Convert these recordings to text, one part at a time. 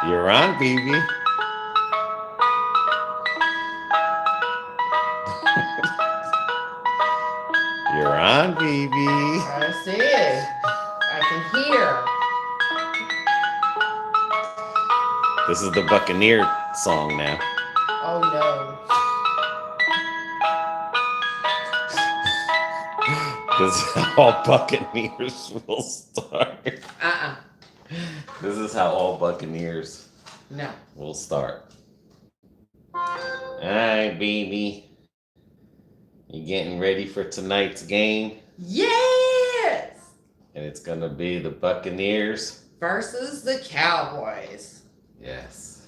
You're on, baby. You're on, baby. I see. I can hear. This is the Buccaneer song now. Oh no. This is how all Buccaneers will start. This is how all Buccaneers No. will start. Alright, baby. You getting ready for tonight's game? Yes! And it's going to be the Buccaneers Versus the Cowboys. Yes.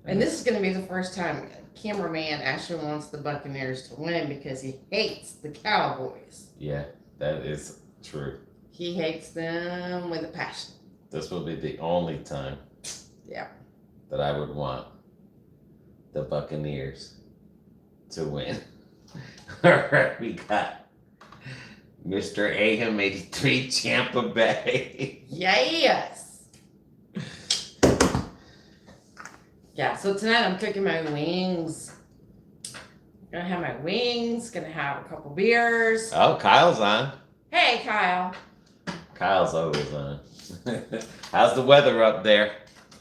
And this is going to be the first time a cameraman actually wants the Buccaneers to win because he hates the Cowboys. Yeah, that is true. He hates them with a passion. This will be the only time that I would want the Buccaneers to win. All right, we got Mr. Aham 83 Tampa Bay. Yes. Yeah, so tonight I'm cooking my wings. Gonna have my wings, gonna have a couple beers. Oh, Kyle's on. Hey, Kyle. Kyle's always on. How's the weather up there?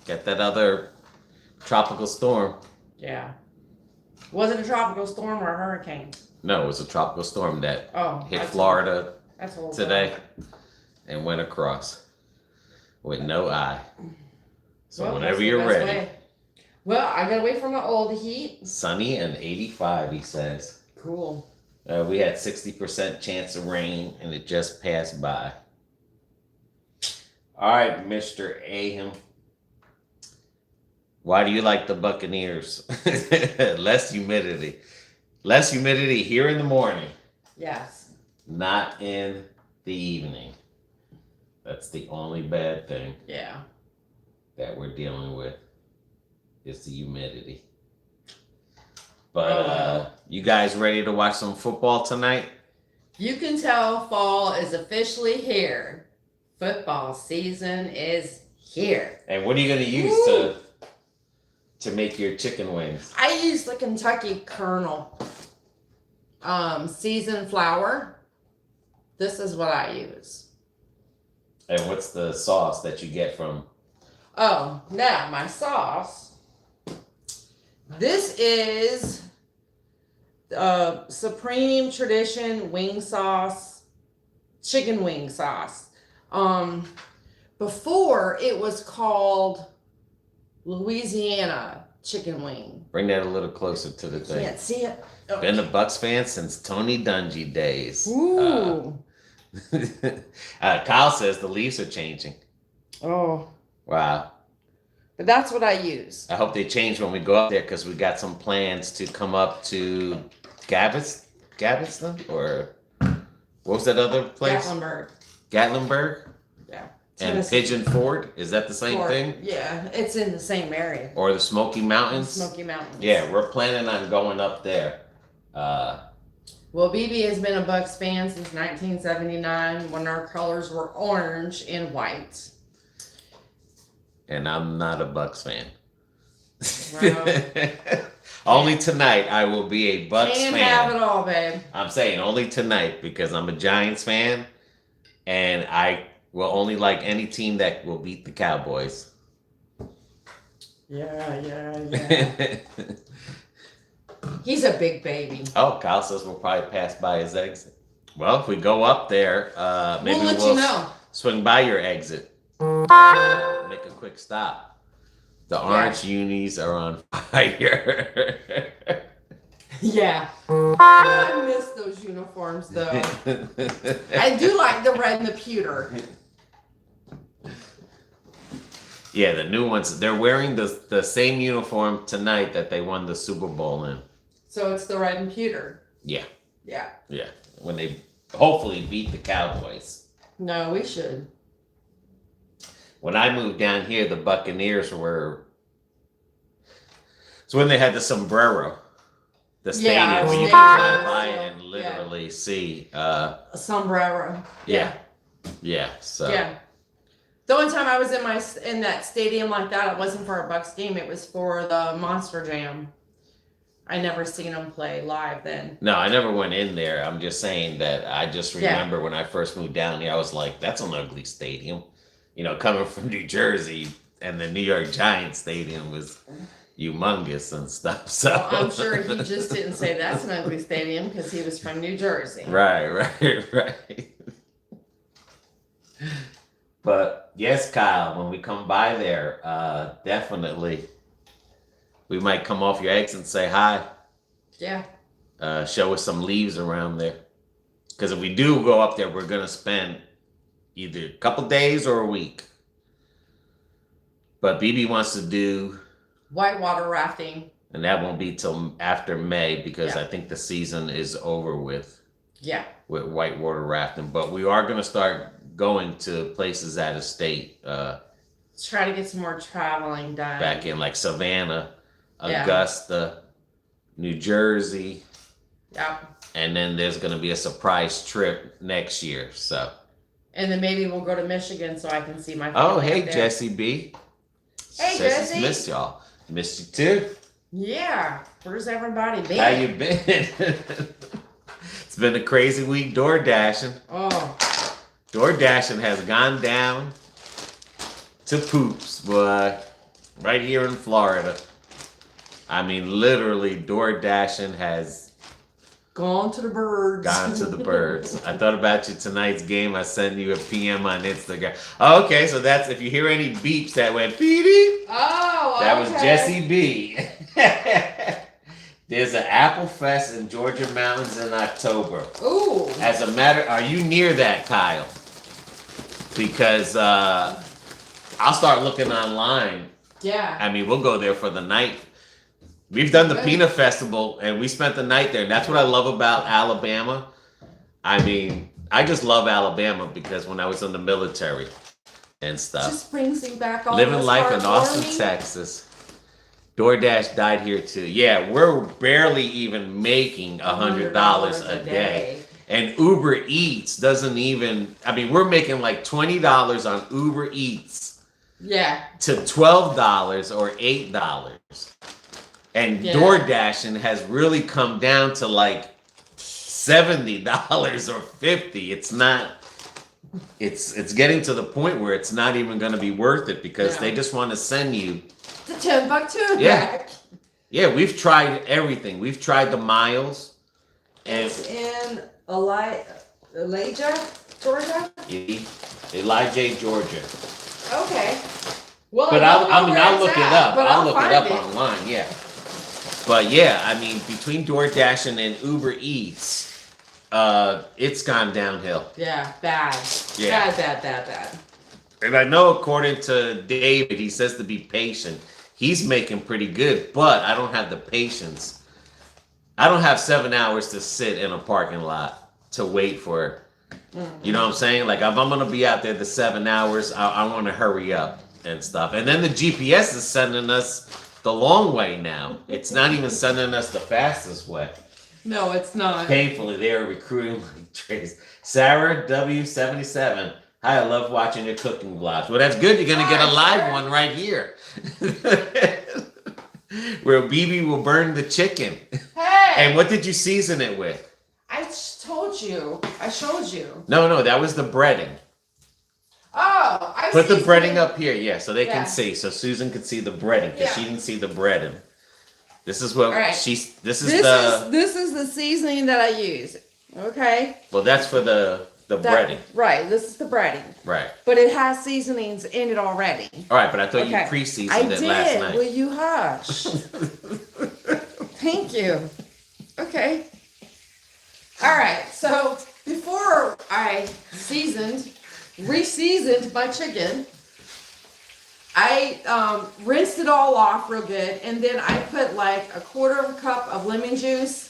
Got that other tropical storm? Yeah. Was it a tropical storm or a hurricane? No, it was a tropical storm that hit that's Florida that's today and went across with no eye. So well, whenever you're ready. Way. Well, I gotta wait for my old heat. Sunny and 85, he says. Cool. We had 60% chance of rain, and it just passed by. All right, Mr. Aham. Why do you like the Buccaneers? Less humidity. Less humidity here in the morning. Yes. Not in the evening. That's the only bad thing that we're dealing with. It's the humidity. But you guys ready to watch some football tonight? You can tell fall is officially here. Football season is here. And what are you going to use to make your chicken wings? I use the Kentucky Colonel seasoned flour. This is what I use. And what's the sauce that you get from? Oh, now my sauce. This is Supreme Tradition wing sauce, chicken wing sauce. Before it was called Louisiana chicken wing. Bring that a little closer to the thing. Can't see it. Oh. Been a Bucs fan since Tony Dungy days. Ooh. Kyle says the leaves are changing. Oh. Wow. But that's what I use. I hope they change when we go up there because we got some plans to come up to Galveston, or what was that other place? Gatlinburg? Yeah. And Tennessee. Pigeon Ford? Is that the same thing? Yeah, it's in the same area. Or the Smoky Mountains? Smoky Mountains. Yeah, we're planning on going up there. Well, BB has been a Bucs fan since 1979 when our colors were orange and white. And I'm not a Bucs fan. Well, only tonight I will be a Bucs fan. Can't have it all, babe. I'm saying only tonight because I'm a Giants fan, and I will only like any team that will beat the Cowboys. Yeah. He's a big baby. Oh, Kyle says we'll probably pass by his exit. Well, if we go up there, maybe we'll let you know. Swing by your exit. Make a quick stop. The orange unis are on fire. Yeah. I miss those uniforms, though. I do like the red and the pewter. Yeah, the new ones. They're wearing the same uniform tonight that they won the Super Bowl in. So it's the red and pewter. Yeah. Yeah. Yeah. When they hopefully beat the Cowboys. No, we should. When I moved down here, the Buccaneers were... It's when they had the sombrero. The stadium where you can fly by and literally see... a sombrero. Yeah. Yeah. So... Yeah. The only time I was in that stadium like that, it wasn't for a Bucs game. It was for the Monster Jam. I never seen them play live then. No, I never went in there. I'm just saying that I just remember when I first moved down here, I was like, that's an ugly stadium. You know, coming from New Jersey, and the New York Giants stadium was humongous and stuff. So well, I'm sure he just didn't say that's an ugly stadium because he was from New Jersey. Right. But yes, Kyle, when we come by there, definitely we might come off your eggs and say hi. Yeah. Show us some leaves around there. Because if we do go up there, we're going to spend either a couple days or a week. But BB wants to do whitewater rafting. And that won't be till after May because I think the season is over with. Yeah. With whitewater rafting. But we are going to start going to places out of state. Try to get some more traveling done. Back in like Savannah, Augusta, New Jersey. Yep. And then there's going to be a surprise trip next year. So. And then maybe we'll go to Michigan so I can see my family. Oh, hey, Jesse B. Hey, Jesse. Missed y'all. Missed you too. Yeah. Where's everybody been? How you been? It's been a crazy week door dashing. Oh. Door dashing has gone down to poops, boy. Right here in Florida. I mean, literally, door dashing has gone to the birds. Gone to the birds. I thought about you tonight's game. I sent you a PM on Instagram. Oh, okay, so that's if you hear any beeps that went beep beep. Oh, okay. That was Jesse B. There's an Apple Fest in Georgia Mountains in October. Ooh. As a matter, are you near that, Kyle? Because I'll start looking online. Yeah. I mean, we'll go there for the night. We've done the Peanut Festival, and we spent the night there. And that's what I love about Alabama. I mean, I just love Alabama because when I was in the military and stuff. Just brings me back all living life in Austin, Texas. DoorDash died here too. Yeah, we're barely even making $100 a day. And Uber Eats doesn't even, I mean, we're making like $20 on Uber Eats. Yeah. To $12 or $8. And DoorDashing has really come down to like $70 or $50. It's not, it's getting to the point where it's not even going to be worth it because they just want to send you the $10 tune back. Yeah, we've tried everything. We've tried the miles. And it's in Elijah, Georgia? Elijah, Georgia. Okay. Well, but I'll look it up. I'll look it up online, yeah. But yeah, I mean, between DoorDash and Uber Eats, it's gone downhill. Yeah, bad. Yeah. Bad. And I know according to David, he says to be patient. He's making pretty good, but I don't have the patience. I don't have 7 hours to sit in a parking lot to wait for, you know what I'm saying? Like, if I'm going to be out there the 7 hours, I want to hurry up and stuff. And then the GPS is sending us the long way now. It's not even sending us the fastest way. No, it's not. Painfully, they are recruiting like Trace. Sarah W77. Hi, I love watching your cooking vlogs. Well, that's good. You're going to get a live one right here. Where BB will burn the chicken. Hey! And what did you season it with? I told you. I showed you. No, that was the breading. Oh, I put the breading up here, so they can see. So Susan could see the breading because she didn't see the breading. This is what This is the seasoning that I use. Okay. Well, that's for the breading. Right. This is the breading. Right. But it has seasonings in it already. All right, but I thought you pre-seasoned it last night. Will you hush? Thank you. Okay. All right. So before I re-seasoned my chicken, I rinsed it all off real good, and then I put like a 1/4 cup of lemon juice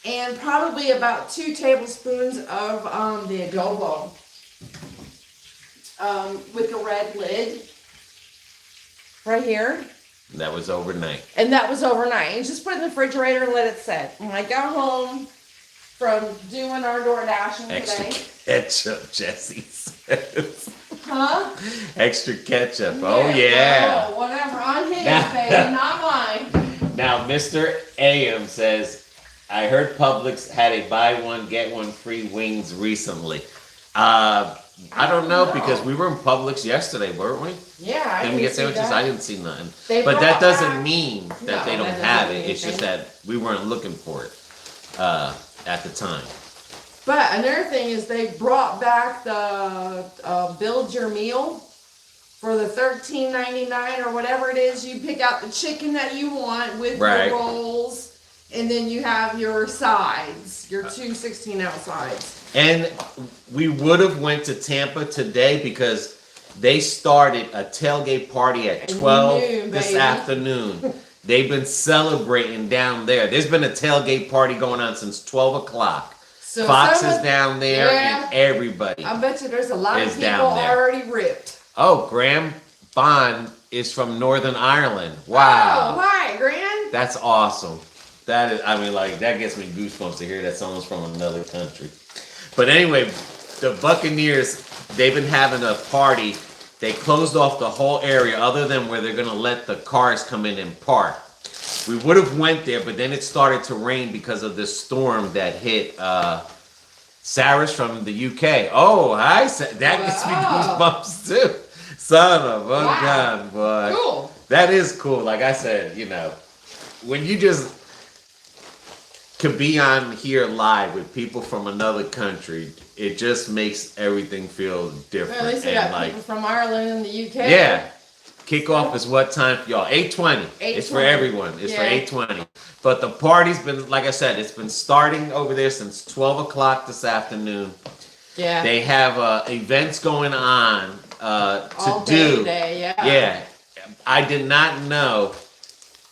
and probably about 2 tablespoons of the adobo with the red lid right here. That was overnight. And that was overnight. And just put it in the refrigerator and let it sit. When I got home from doing our door dashing Extra today. ketchup, Jesse says. Huh? Extra ketchup. Oh, yeah. Oh, whatever. On his, baby, not mine. Now, Mr. AM says, I heard Publix had a buy one, get one free wings recently. I don't know because we were in Publix yesterday, weren't we? Yeah, I didn't we get sandwiches? I didn't see nothing. But that doesn't mean that they don't have it. It's just that we weren't looking for it at the time. But another thing is they brought back the build your meal for the $13.99 or whatever it is. You pick out the chicken that you want with the rolls, and then you have your sides, your two 16-ounce sides. And we would have went to Tampa today because they started a tailgate party at 12 this afternoon. They've been celebrating down there. There's been a tailgate party going on since 12 o'clock. So Fox is down there and everybody. I bet you there's a lot of people already ripped. Oh, Graham Bond is from Northern Ireland. Wow. Oh, hi, Gran. That's awesome. That is, I mean, like, that gets me goosebumps to hear that someone's from another country. But anyway, the Buccaneers, they've been having a party. They closed off the whole area other than where they're going to let the cars come in and park. We would have went there, but then it started to rain because of this storm that hit Sarah's from the UK. Oh, hi. That gets me goosebumps too. Son of a gun, boy. Cool. That is cool. Like I said, you know, when you just could be on here live with people from another country, it just makes everything feel different. Well, at least we got people from Ireland and the UK. Yeah. Kickoff is what time for y'all? 8:20. It's for everyone. It's for 8:20. But the party's been, like I said, it's been starting over there since 12 o'clock this afternoon. Yeah. They have events going on to do. Today, yeah. I did not know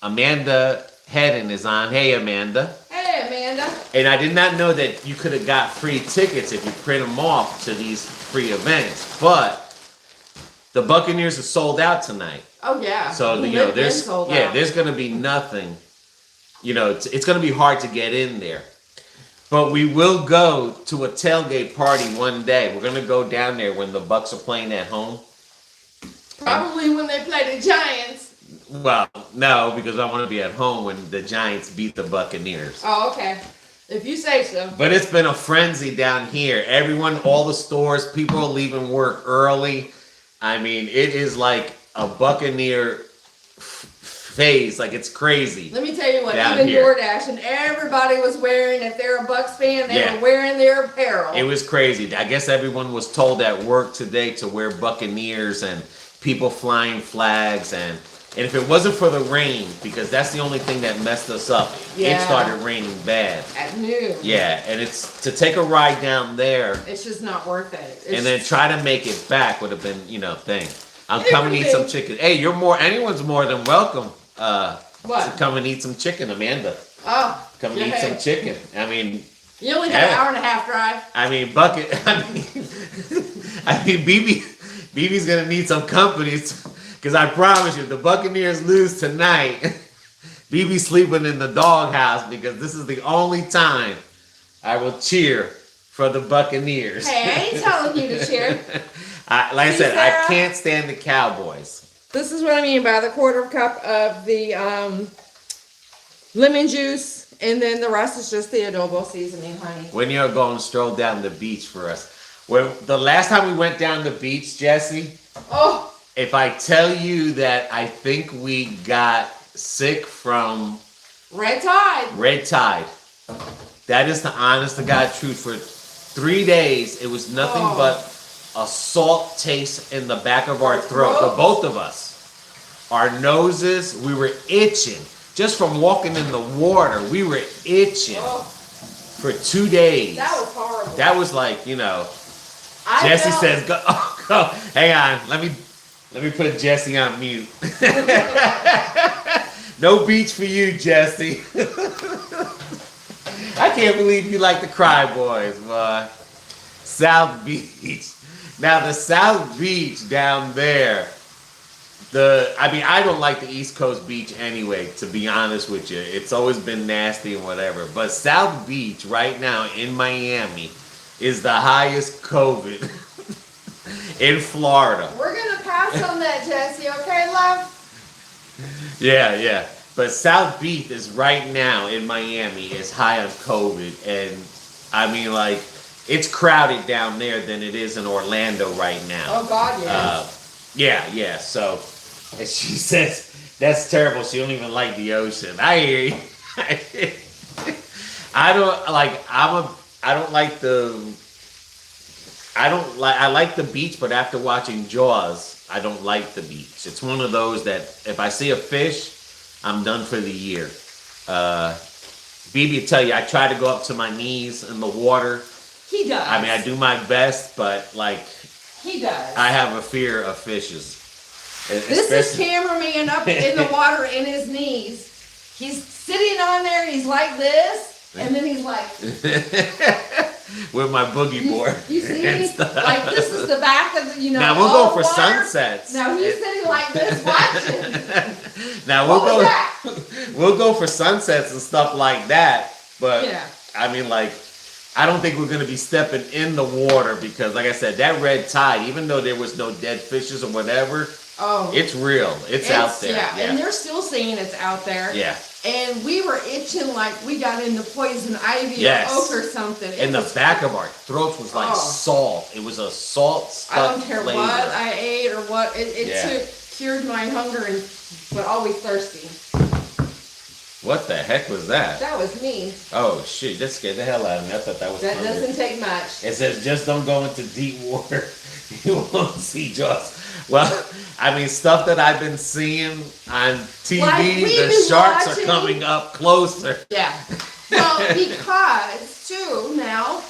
Amanda Hedden is on. Hey, Amanda. Hey, Amanda. And I did not know that you could have got free tickets if you print them off to these free events. But the Buccaneers are sold out tonight. Oh yeah. So you know, there's going to be nothing. You know, it's going to be hard to get in there. But we will go to a tailgate party one day. We're going to go down there when the Bucs are playing at home. Probably when they play the Giants. Well, no, because I want to be at home when the Giants beat the Buccaneers. Oh, okay. If you say so. But it's been a frenzy down here. Everyone, all the stores, people are leaving work early. I mean, it is like a Buccaneer phase. Like, it's crazy. Let me tell you what, even DoorDash and everybody was wearing, if they're a Bucs fan, they were wearing their apparel. It was crazy. I guess everyone was told at work today to wear Buccaneers and people flying flags. And if it wasn't for the rain, because that's the only thing that messed us up, it started raining bad. At noon. Yeah, and it's to take a ride down there. It's just not worth it. And then try to make it back would have been, you know, thing. I'm coming to eat some chicken. Hey, anyone's more than welcome to come and eat some chicken, Amanda. Oh. Come and eat some chicken. I mean. You only have an hour and a half drive. I mean, BB's going to need some company. Because I promise you, the Buccaneers lose tonight. BB's sleeping in the doghouse because this is the only time I will cheer for the Buccaneers. Hey, I ain't telling you to cheer. Like I said, Sarah, I can't stand the Cowboys. This is what I mean by the quarter cup of the lemon juice, and then the rest is just the adobo seasoning, honey. When you're going to stroll down the beach for us. Well, the last time we went down the beach, Jesse. Oh. If I tell you that I think we got sick from red tide. Red tide. That is the honest to God truth. For 3 days, it was nothing but a salt taste in the back of our throat. The both of us. Our noses, we were itching. Just from walking in the water, we were itching for 2 days. That was horrible. That was like, you know, Jesse says, go, hang on, let me put Jesse on mute. No beach for you, Jesse. I can't believe you like the Cry Boys, boy. South Beach. Now, the South Beach down there, I don't like the East Coast beach anyway, to be honest with you. It's always been nasty and whatever. But South Beach right now in Miami is the highest COVID. In Florida. We're gonna pass on that, Jesse. Okay, love? Yeah. But South Beach is right now in Miami is high on COVID, and I mean, like, it's crowded down there than it is in Orlando right now. Oh God, yes. Yeah. So, and she says that's terrible. She don't even like the ocean. I hear you. I like the beach, but after watching Jaws, I don't like the beach. It's one of those that if I see a fish, I'm done for the year. BB will tell you, I try to go up to my knees in the water. He does. I mean, I do my best, but like... He does. I have a fear of fishes. This is cameraman up in the water in his knees. He's sitting on there, he's like this, and then he's like... With my boogie board. You see? Like, this is the back of the, Now, we'll go for water. sunsets. Now, he's sitting like this watching. Now, we'll go for sunsets and stuff like that. But, yeah. I mean, like, I don't think we're going to be stepping in the water because, like I said, that red tide, even though there was no dead fishes or whatever, it's real. It's out there. Yeah, and they're still saying it's out there. Yeah. And we were itching like we got into poison ivy or oak or something. And the back of our throats was like salt. It was a salt. I don't care what I ate or what. It cured my hunger, but always thirsty. What the heck was that? That was me. Oh, shit. That scared the hell out of me. I thought that was That doesn't take much. It says, just don't go into deep water. You won't see Jaws. Well, I mean, stuff that I've been seeing on TV, the sharks are coming up closer. Yeah. Well, because, too, now,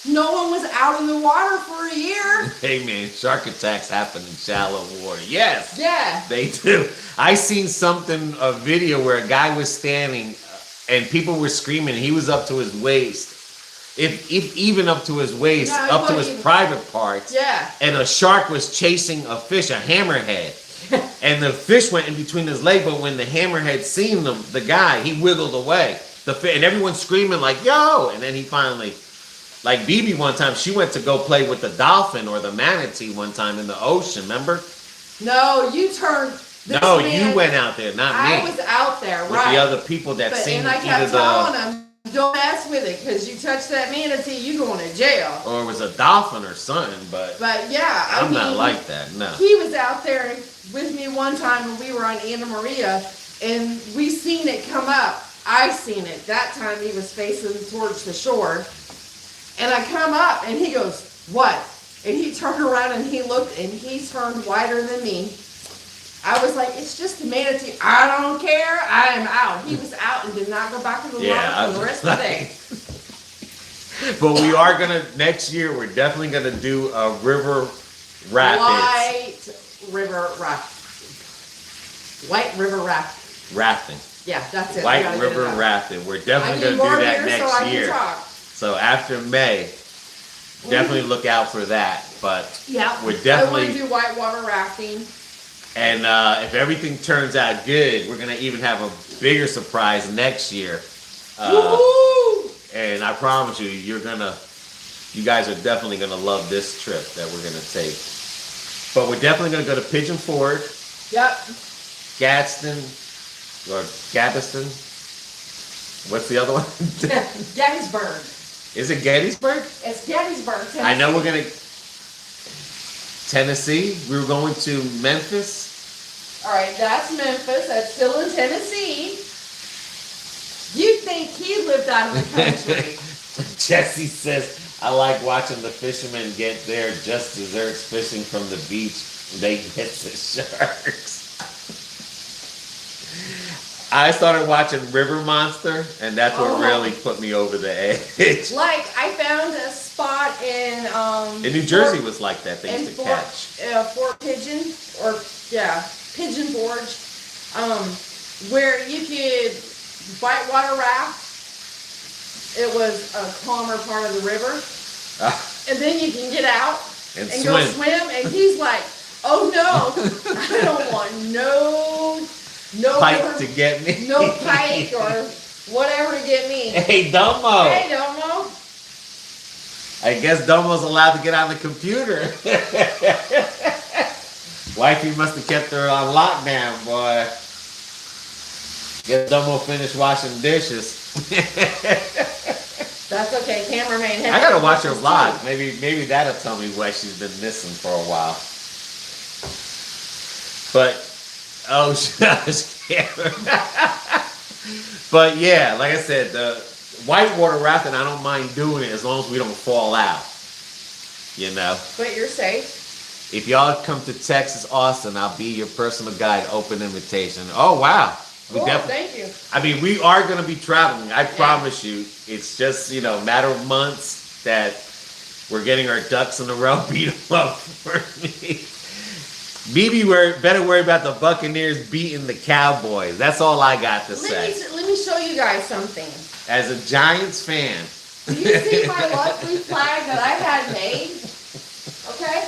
no one was out in the water for a year. Hey, man, shark attacks happen in shallow water. Yes. Yeah. They do. I seen a video where a guy was standing and people were screaming. He was up to his waist. If even up to his waist, up to his private parts. Yeah. And a shark was chasing a fish, a hammerhead. And the fish went in between his leg, but when the hammerhead seen the guy, he wiggled away. And everyone's screaming like, yo! And then he finally, like BB one time, she went to go play with the dolphin or the manatee one time in the ocean, remember? No, you turned... No, you went out there, not me. I was out there, with the other people that seen and I kept telling them, don't mess with it, because you touch that manatee, you going to jail. Or it was a dolphin or something, but yeah, I'm not like that, no. He was out there with me one time when we were on Anna Maria, and we seen it come up. I seen it. That time he was facing towards the shore. And I come up, and he goes, what? And he turned around, and he looked, and he turned whiter than me. I was like, it's just a manatee. I don't care. I am out. He was out and did not go back in the water for the rest of the day. But we are going to, next year, we're definitely going to do a river rapids. White river rafting. Rafting. Yeah, that's it. White river rafting. We're definitely going to do that next year. So after May, definitely look out for that. But we're definitely... I want to do whitewater rafting. And if everything turns out good, we're going to even have a bigger surprise next year. And I promise you, you guys are definitely going to love this trip that we're going to take. But we're definitely going to go to Pigeon Forge. Yep. Gadsden, or Galveston. What's the other one? Gettysburg. Is it Gettysburg? It's Gettysburg, Tennessee. I know we're going to... Tennessee. We were going to Memphis. All right, that's Memphis. That's still in Tennessee. You'd think he lived out of the country. Jesse says, I like watching the fishermen get their just desserts fishing from the beach. They get the sharks. I started watching River Monster, and that's what really put me over the edge. Like, I found a spot in New Jersey was like that. They used to catch. Fort Pigeon, Pigeon Forge, where you could whitewater raft. It was a calmer part of the river. And then you can get out and go swim. And he's like, oh no, I don't want no pike to get me. No pike or whatever to get me. Hey, Domo. Hey, Domo. I guess Domo's allowed to get on the computer. Wifey must have kept her on lockdown, boy. Guess Domo finished washing dishes. That's okay, cameraman. I gotta watch her vlog. Maybe that'll tell me why she's been missing for a while. But but yeah, like I said, the whitewater rafting, I don't mind doing it as long as we don't fall out. You know. But you're safe. If y'all come to Texas, Austin, I'll be your personal guide. Open invitation. Oh wow. Cool, thank you. I mean, we are going to be traveling. I promise you. It's just, matter of months that we're getting our ducks in a row beat up for me. BB better worry about the Buccaneers beating the Cowboys. That's all I got to say. Let me show you guys something. As a Giants fan. Do you see my lovely flag that I had made? Okay?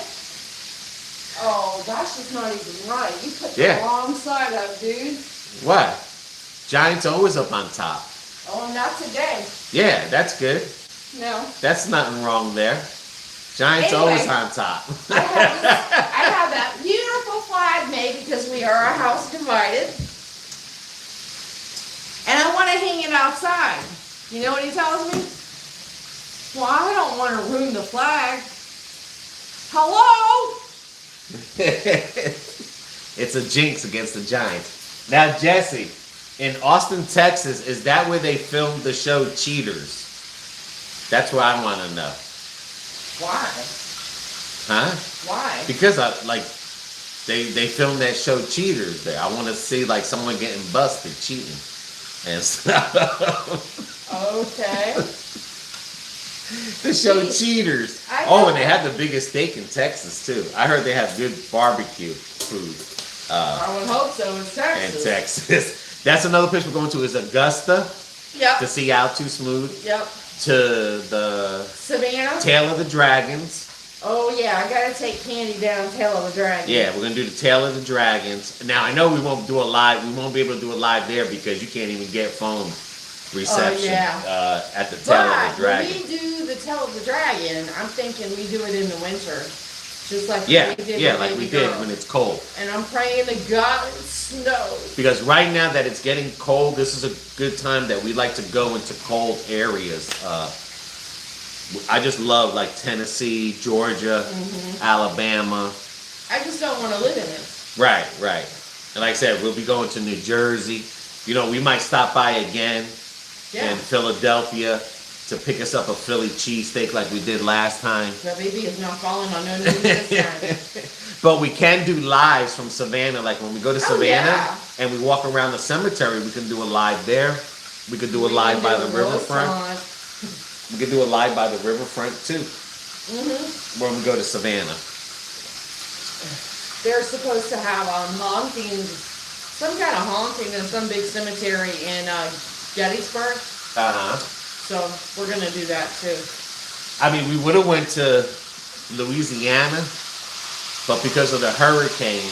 Oh, gosh, it's not even right. You put the wrong side up, dude. What? Giants always up on top. Oh, not today. Yeah, that's good. No. That's nothing wrong there. Giants always on top. I have that beautiful flag made because we are a house divided. And I want to hang it outside. You know what he tells me? Well, I don't want to ruin the flag. Hello? It's a jinx against the Giants. Now, Jesse, in Austin, Texas, is that where they filmed the show Cheaters? That's what I want to know. Why? Huh? Why? Because they filmed that show Cheaters there. I want to see someone getting busted cheating and stuff. Okay. The show Cheaters. And they have the biggest steak in Texas too. I heard they have good barbecue food. I would hope so in Texas. In Texas. That's another place we're going to is Augusta. Yep. To see Out Too Smooth. Yep. To the Savannah. Tail of the Dragons. Oh yeah, I gotta take Candy down Tail of the Dragons. Yeah, we're gonna do the Tail of the Dragons. Now I know we won't do a live. We won't be able to do it live there because you can't even get phone reception at the Tail of the Dragon. When we do the Tail of the Dragon, I'm thinking we do it in the winter. Just like we did when it's cold. And I'm praying to God it snows. Because right now that it's getting cold, this is a good time that we like to go into cold areas. I just love Tennessee, Georgia, Alabama. I just don't want to live in it. Right. And like I said, we'll be going to New Jersey. We might stop by again in Philadelphia to pick us up a Philly cheesesteak like we did last time. The baby is not falling on no knees this time. But we can do lives from Savannah. Like when we go to Savannah and we walk around the cemetery, we can do a live there. We could do a live by the riverfront. We could do a live by the riverfront too. When we go to Savannah. They're supposed to have hauntings, some kind of haunting in some big cemetery in Gettysburg. So we're gonna do that too. I mean, we would have went to Louisiana, but because of the hurricane,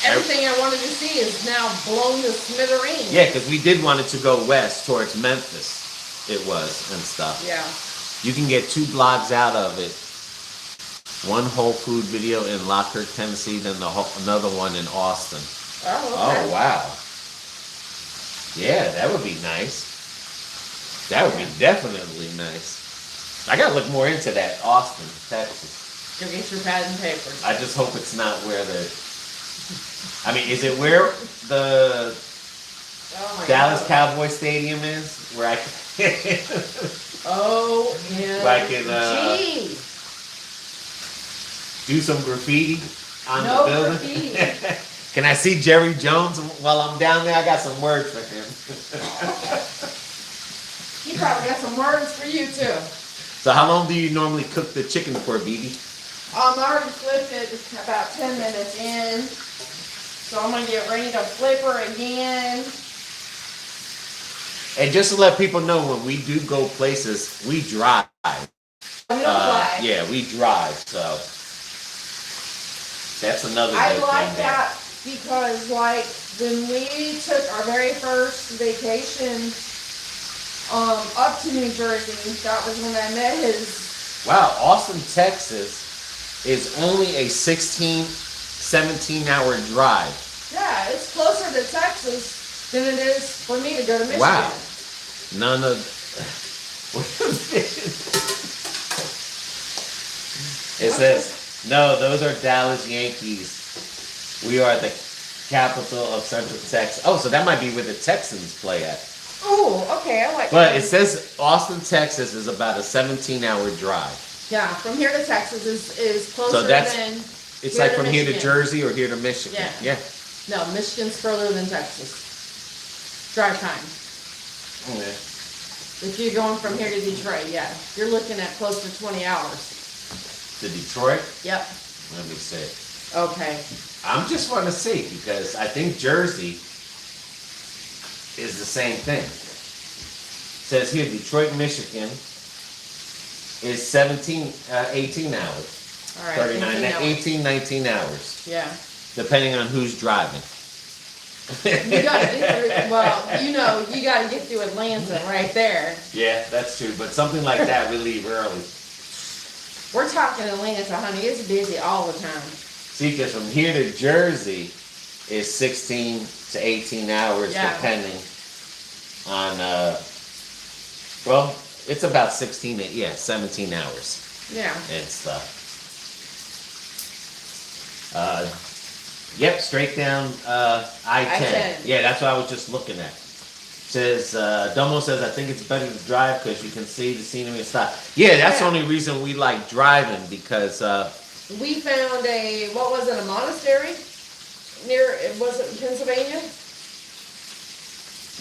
everything I wanted to see is now blown to smithereens. Yeah, because we did want it to go west towards Memphis. It was and stuff. Yeah. You can get 2 blogs out of it. One Whole Food video in Lockhart, Tennessee, then another one in Austin. Oh, okay. Oh, wow. Yeah, that would be nice. That would be definitely nice. I gotta look more into that Austin, Texas. Go get your pad and paper. I just hope it's not where I mean, is it where the Dallas Cowboy Stadium is? Where I can... Where I can do some graffiti on the building. Graffiti. Can I see Jerry Jones while I'm down there? I got some words for him. He probably got some words for you too. So how long do you normally cook the chicken for, BB? I already flipped it about 10 minutes in. So I'm going to get ready to flip her again. And just to let people know, when we do go places, we drive. We don't fly. Yeah, we drive, so that's another good thing. I like that because, when we took our very first vacation up to New Jersey. That was when I met his. Wow, Austin, Texas is only a 17-hour drive. Yeah, it's closer to Texas than it is for me to go to Michigan. Wow. None of. It says, no, those are Dallas Yankees. We are the capital of Central Texas. Oh, so that might be where the Texans play at. Oh, okay, I like But that. it says Austin, Texas is about a 17-hour drive. Yeah, from here to Texas is closer than. It's like from here to Jersey or here to Michigan. Yeah. No, Michigan's further than Texas. Drive time. Okay. If you're going from here to Detroit, yeah. You're looking at close to 20 hours. To Detroit? Yep. Let me see. Okay. I'm just want to see because I think Jersey is the same thing. It says here Detroit, Michigan is 18 hours. All right. 18, 19 hours. Yeah. Depending on who's driving. You gotta get through, well, you gotta get through Atlanta right there. Yeah, that's true. But something like that, we leave early. We're talking Atlanta, honey. It's busy all the time. See, because from here to Jersey is 16 to 18 hours, depending on, well, it's about 17 hours. Yeah. And stuff. Yep, straight down I-10. Yeah, that's what I was just looking at. Says, Domo says, I think it's better to drive because you can see the scenery and stuff. Yeah, that's the only reason we like driving because... we found a monastery was it Pennsylvania?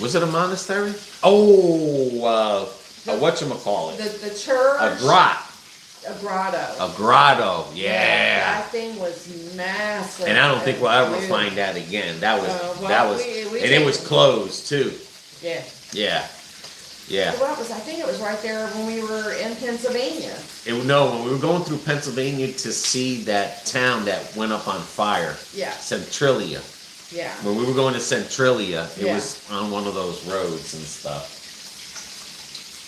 Was it a monastery? Oh, whatchamacallit? The church. A grotto. A grotto, yeah. That thing was massive. And I don't think we'll ever find that again. That was, and it was closed too. Yeah. Yeah. Yeah. So I think it was right there when we were in Pennsylvania. When we were going through Pennsylvania to see that town that went up on fire. Yeah. Centralia. Yeah. When we were going to Centralia, it was on one of those roads and stuff.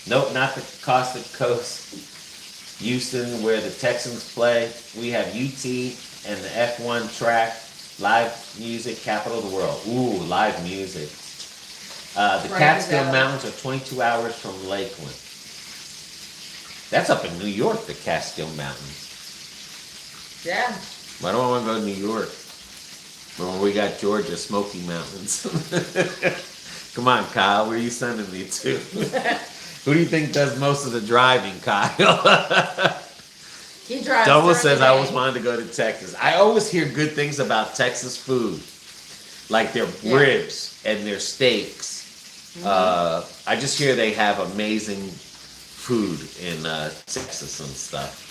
Nope, not the Costa Coast. Houston, where the Texans play. We have UT and the F1 track. Live music, capital of the world. Ooh, live music. The Catskill Mountains are 22 hours from Lakeland. That's up in New York, the Catskill Mountains. Yeah. Why don't I want to go to New York? When we got Georgia, Smoky Mountains. Come on, Kyle, where are you sending me to? Who do you think does most of the driving, Kyle? He drives. Double says I always wanted to go to Texas. I always hear good things about Texas food. Like their ribs and their steaks. Mm-hmm. I just hear they have amazing food in Texas and stuff.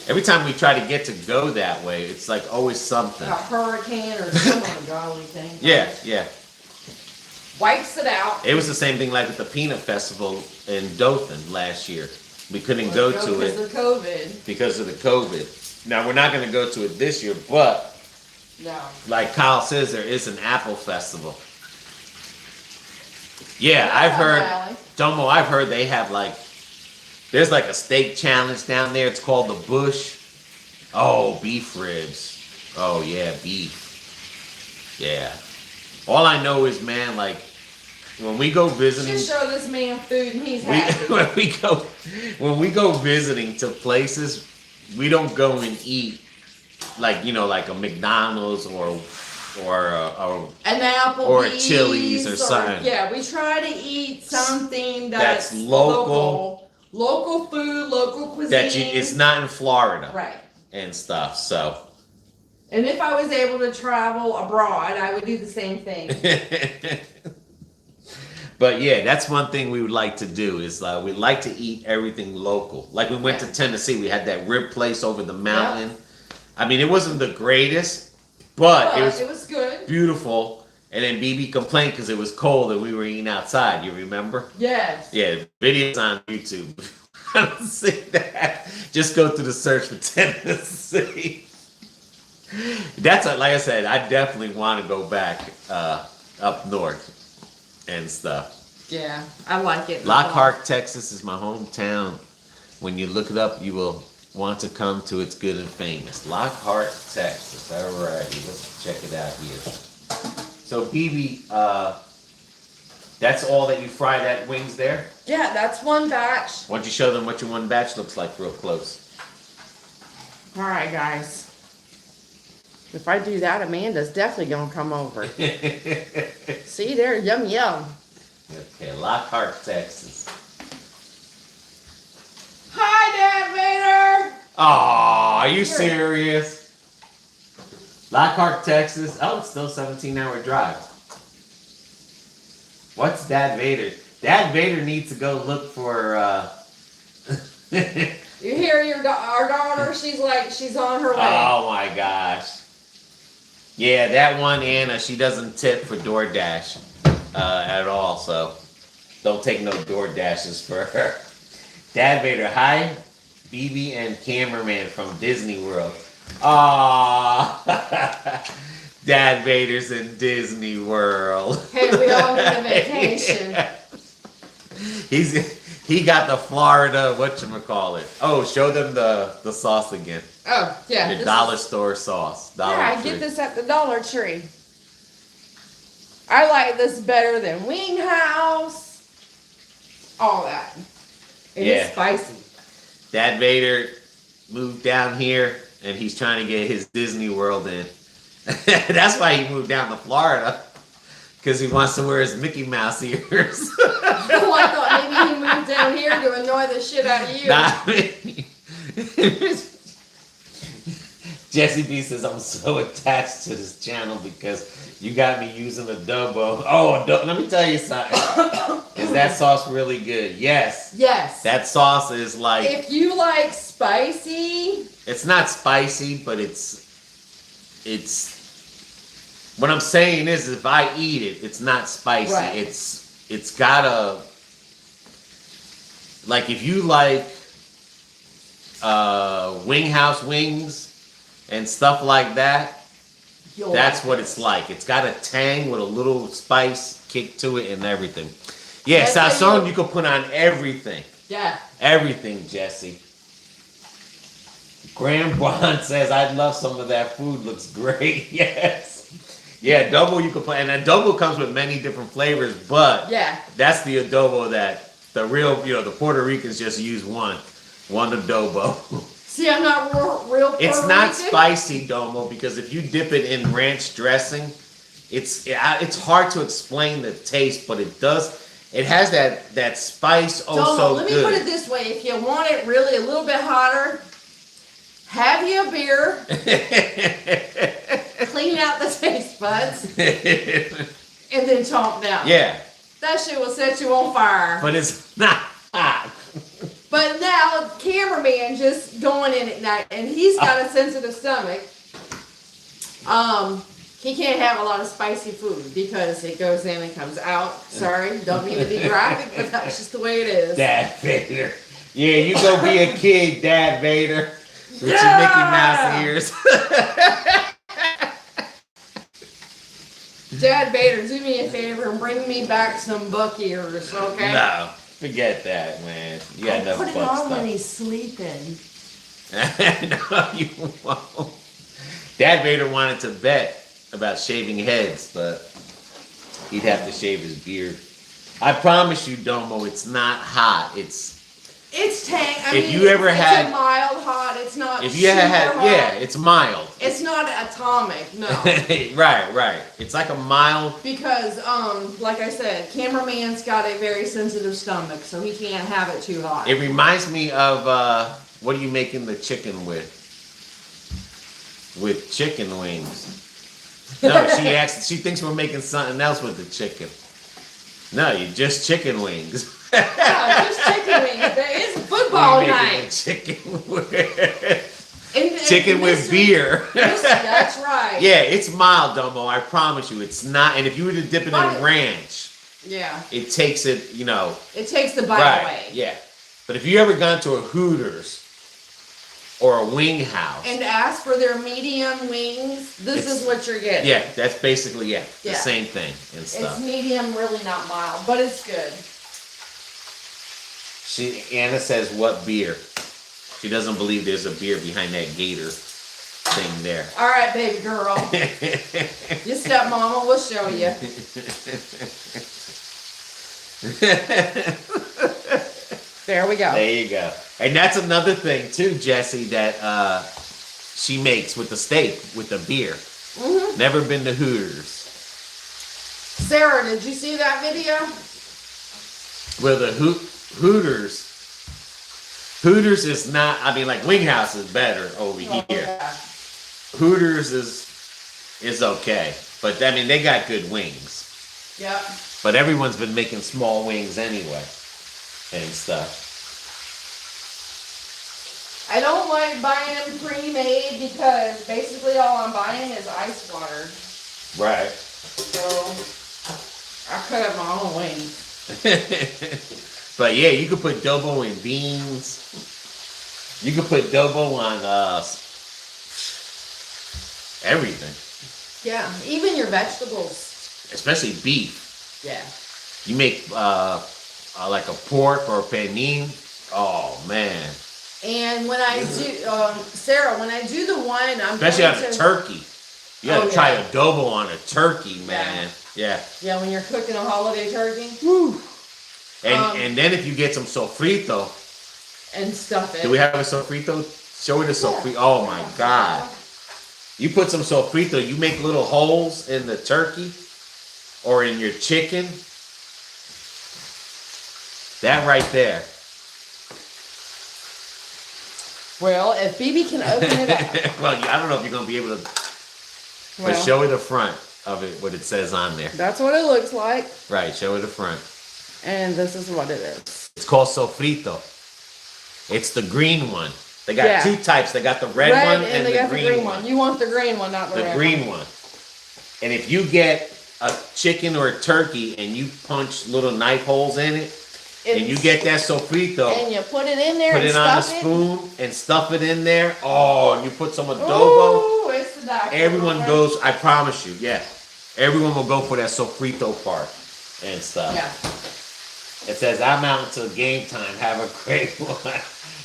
Every time we try to get to go that way, it's like always something. A hurricane or some ungodly thing. Yeah. Wipes it out. It was the same thing like with the Peanut Festival in Dothan last year. We couldn't go to it because of the COVID. Now, we're not going to go to it this year, but like Kyle says, there is an Apple Festival. Yeah, I've heard, Domo, I've heard they have there's a steak challenge down there. It's called the Bush. Oh, beef ribs. Oh, yeah, beef. Yeah. All I know is, man, when we go visiting, just show this man food and he's happy. when we go visiting to places, we don't go and eat like a McDonald's or an Applebee's or a Chili's or something. Yeah, we try to eat something that's local food, local cuisine. It's not in Florida, right? And stuff. So. And if I was able to travel abroad, I would do the same thing. But yeah, that's one thing we would like to do is we like to eat everything local. Like we went to Tennessee, we had that rib place over the mountain. Yep. I mean, it wasn't the greatest, but it was good, beautiful. And then BB complained because it was cold and we were eating outside. You remember? Yes. Yeah, videos on YouTube. I don't see that. Just go through the search for Tennessee. That's like I said, I definitely want to go back up north and stuff. Yeah, I like it. Lockhart, Texas is my hometown. When you look it up, you will want to come to It's Good and Famous. Lockhart, Texas. Alrighty, let's check it out here. So, BB, that's all that you fry that wings there? Yeah, that's one batch. Why don't you show them what your one batch looks like real close? All right, guys. If I do that, Amanda's definitely going to come over. See there? Yum, yum. Okay, Lockhart, Texas. Hi, Dad Vader. Aw, are you serious? Lockhart, Texas. Oh, it's still a 17-hour drive. What's Dad Vader? Dad Vader needs to go look for, You hear our daughter? She's on her way. Oh my gosh. Yeah, that one Anna, she doesn't tip for DoorDash at all, so don't take no DoorDashes for her. Dad Vader, hi, BB and cameraman from Disney World. Aww. Dad Vader's in Disney World. Hey, we all need a vacation. He got the Florida, whatchamacallit. Oh, show them the sauce again. Oh, yeah. Your dollar store sauce. I get this at the Dollar Tree. I like this better than Wing House. All that. It's spicy. Dad Vader moved down here, and he's trying to get his Disney World in. That's why he moved down to Florida. Because he wants to wear his Mickey Mouse ears. Oh, I thought maybe he moved down here to annoy the shit out of you. Jesse B says, I'm so attached to this channel because you got me using adobo. Oh, let me tell you something. Is that sauce really good? Yes. Yes. That sauce is like... If you like spicy... It's not spicy, but it's... What I'm saying is, if I eat it, it's not spicy. Right. It's got a... Like, if you like Wing House wings and stuff like that, that's what it's like. It's got a tang with a little spice kick to it and everything. Yeah, sazon you can put on everything. Yeah. Everything, Jesse. Graham Bond says, I'd love some of that food. Looks great. Yes. Yeah, adobo you can put, and adobo comes with many different flavors, but that's the adobo that the real, the Puerto Ricans just use one adobo. See, I'm not real Puerto It's not Rican. spicy, Domo, because if you dip it in ranch dressing, it's hard to explain the taste, but it does. It has that spice. Domo, let me put it this way: if you want it really a little bit hotter, have you a beer. Clean out the taste buds, and then chomp down. Yeah. That shit will set you on fire. But it's not hot. But now, cameraman just going in at night, and he's got a sensitive stomach. He can't have a lot of spicy food because it goes in and comes out. Sorry, don't mean to be graphic, but that's just the way it is. Dad Vader. Yeah, you go be a kid, Dad Vader. With your Mickey Mouse ears. Dad Vader, do me a favor and bring me back some Buc ears, okay? No, forget that, man. You got enough put it Buc on stuff. when he's sleeping. No, you won't. Dad Vader wanted to bet about shaving heads, but he'd have to shave his beard. I promise you, Domo, it's not hot. It's tang. If you ever had a mild hot. It's not. If you had, hot. yeah, it's mild. It's not atomic. No. Right. It's like a mild. Because, like I said, cameraman's got a very sensitive stomach, so he can't have it too hot. It reminds me of what are you making the chicken with? With chicken wings. No, she thinks we're making something else with the chicken. No, you just chicken wings. No, just chicken wings. It's football night. Chicken with beer. That's right. Yeah, it's mild, Domo. I promise you, it's not. And if you were to dip it in ranch, it takes it. It takes the bite away. Yeah, but if you ever gone to a Hooters or a wing house. And ask for their medium wings. This is what you're getting. Yeah, that's basically the same thing and stuff. It's medium, really not mild, but it's good. Anna says, what beer? She doesn't believe there's a beer behind that gator thing there. All right, baby girl. Your stepmama will show you. There we go. There you go. And that's another thing too, Jessie, that she makes with the steak, with the beer. Mm-hmm. Never been to Hooters. Sarah, did you see that video? Well, the Hooters is not, I mean, like Wing House is better over here. Yeah. Hooters is okay. But I mean, they got good wings. Yep. But everyone's been making small wings anyway. And stuff. I don't like buying them pre-made because basically all I'm buying is ice water. Right. So I cut up my own wings. But yeah, you could put adobo in beans. You could put adobo on everything. Yeah, even your vegetables. Especially beef. Yeah. You make like a pork or a panini. Oh man. And when I do, Sarah, when I do the one, especially on a turkey. You gotta try adobo on a turkey, man. Yeah. Yeah, when you're cooking a holiday turkey. Woo. And then if you get some sofrito. And stuff it. Do we have a sofrito? Show me the sofrito. Oh my God. You put some sofrito, you make little holes in the turkey or in your chicken. That right there. Well, if BB can open it up. Well, I don't know if you're going to be able to. But show her the front of it, what it says on there. That's what it looks like. Right, show her the front. And this is what it is. It's called sofrito. It's the green one. They got two types. They got the red one and they the got green one. You want the green one, not the red one. The green one. And if you get a chicken or a turkey and you punch little knife holes in it, and you get that sofrito, and you put it in there, put it on a spoon and stuff it in there. Oh, and you put some adobo. Ooh, it's the doctor. Everyone goes. I promise you, everyone will go for that sofrito part and stuff. Yeah. It says, "I'm out until game time. Have a great one."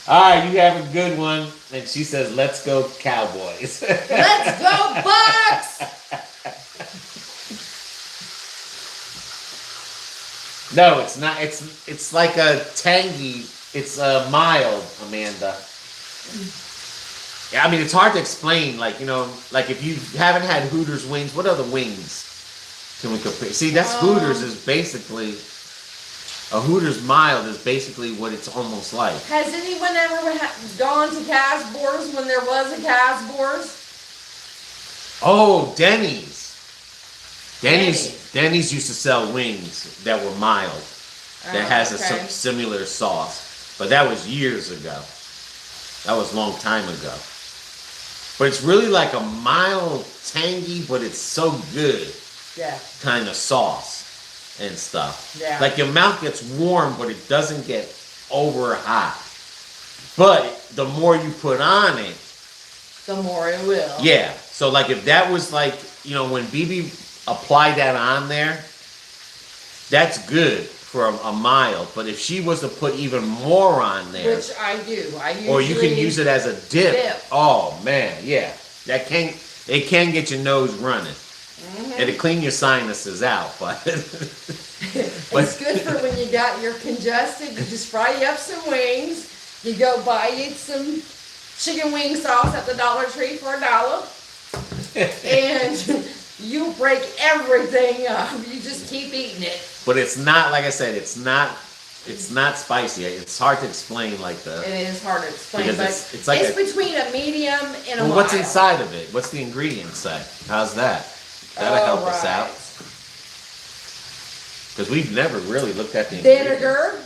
All right, you have a good one. And she says, "Let's go Cowboys." Let's go Bucs. No, it's not. It's like a tangy. It's mild, Amanda. Yeah, I mean, it's hard to explain. Like, you know, like if you haven't had Hooters wings, what other wings can we compare? See, that's Hooters is basically a Hooters mild is basically what it's almost like. Has anyone ever gone to Casbor's when there was a Casbor's? Oh, Denny's. Denny's used to sell wings that were mild, that has a similar sauce, but that was years ago. That was a long time ago. But it's really like a mild, tangy, but it's so good. Yeah. Kind of sauce and stuff. Yeah. Like your mouth gets warm, but it doesn't get over hot. But the more you put on it, the more it will. Yeah. So like if that was like, you know, when BB applied that on there, that's good for a mild. But if she was to put even more on there, which I do, or you can use it as a dip. Oh man, yeah, it can get your nose running. Mm-hmm. It'll clean your sinuses out, but it's good for when you're congested. You just fry you up some wings. You go buy you some chicken wing sauce at the Dollar Tree for $1, and you break everything up. You just keep eating it. But it's not, like I said, it's not spicy. It's hard to explain like the. It is hard to explain, but it's like between a medium and a mild. What's inside of it? What's the ingredients say? How's that? That'll help us out. Because we've never really looked at the vinegar.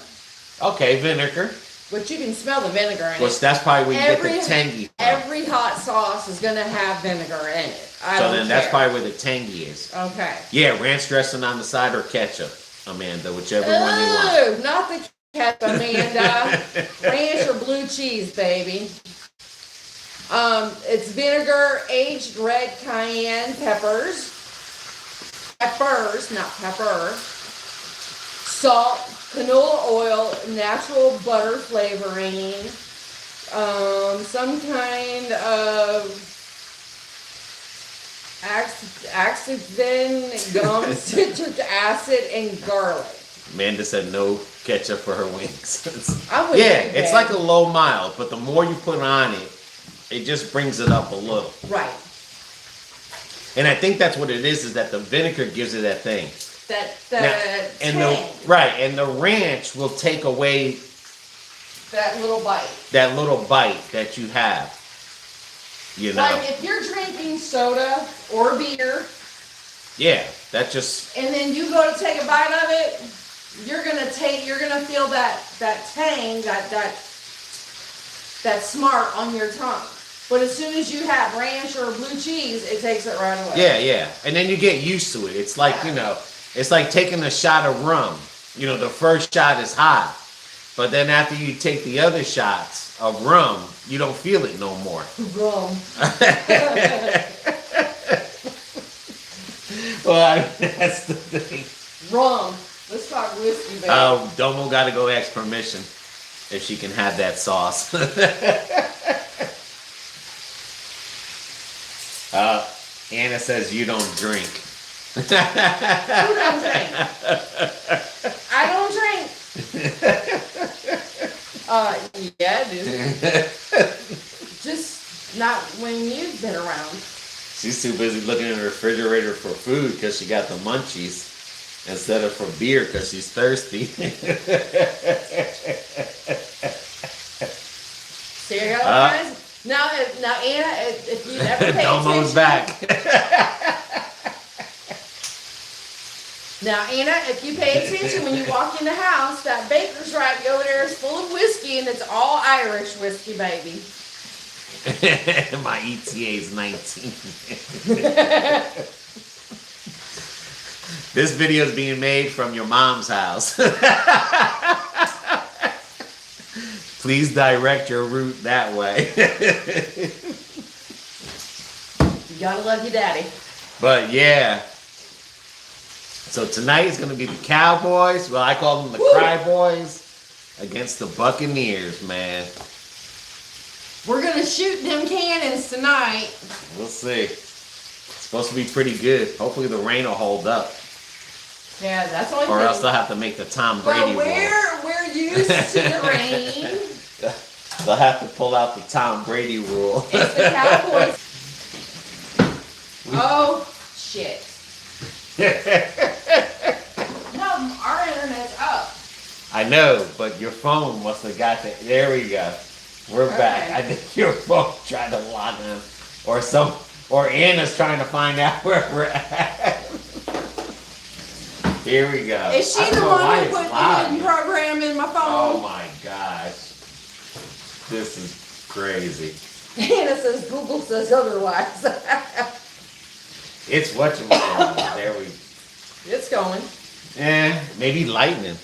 Okay, vinegar. But you can smell the vinegar in it. That's probably where you get the tangy from. Every hot sauce is going to have vinegar in it. That's probably where the tangy is. Okay. Yeah, ranch dressing on the side or ketchup, Amanda, whichever one you want. Not the ketchup, Amanda. Ranch or blue cheese, baby. It's vinegar, aged red cayenne peppers. Peppers, not pepper. Salt, canola oil, natural butter flavoring. Some kind of Axanthin gum, citric acid, and garlic. Amanda said no ketchup for her wings. Yeah, it's like a low mild, but the more you put on it, it just brings it up a little. Right. And I think that's what it is that the vinegar gives it that thing. And the ranch will take away that little bite. That little bite that you have. You know. Like if you're drinking soda or beer. Yeah, that just. And then you go to take a bite of it, you're gonna feel that tang, that smart on your tongue. But as soon as you have ranch or blue cheese, it takes it right away. Yeah. And then you get used to it. It's like, it's like taking a shot of rum. The first shot is hot. But then after you take the other shots of rum, you don't feel it no more. Rum. Well, that's the thing. Rum. Let's talk whiskey, baby. Oh, Domo got to go ask permission if she can have that sauce. Anna says you don't drink. Who don't drink? I don't drink. Yeah, dude. Just not when you've been around. She's too busy looking in the refrigerator for food because she got the munchies instead of for beer because she's thirsty. See, I got friends. Now, Anna, if you ever pay Domo's attention. back. Now, Anna, if you pay attention when you walk in the house, that baker's right over there is full of whiskey, and it's all Irish whiskey, baby. My ETA is 19. This video is being made from your mom's house. Please direct your route that way. You gotta love your daddy. But yeah. So tonight is going to be the Cowboys. Well, I call them the Cry Boys against the Buccaneers, man. We're going to shoot them cannons tonight. We'll see. It's supposed to be pretty good. Hopefully the rain will hold up. Yeah, that's all. Or else they'll have to make the Tom Brady rule. We're used to the rain. They'll have to pull out the Tom Brady rule. It's the Cowboys. Oh, shit. No, our internet's up. I know, but your phone must have got that. There we go. We're back. I think your phone tried to log in. Or Anna's trying to find out where we're at. Here we go. Is she the one who put the hidden program in my phone? Oh my gosh. This is crazy. Anna says Google says otherwise. It's what you want. There we go. It's going. Maybe lightning.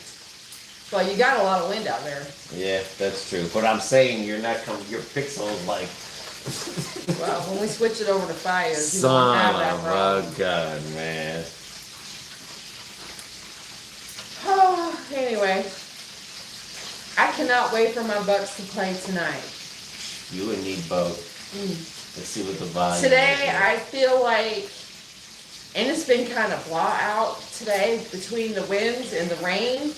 Well, you got a lot of wind out there. Yeah, that's true. But I'm saying you're not coming. Your pixel's like. Well, when we switch it over to Fios, you won't have that problem. Oh God, man. Oh, anyway, I cannot wait for my Bucs to play tonight. You and me both. Let's see what the vibe Today, is. I feel like, and it's been kind of blah out today between the winds and the rain.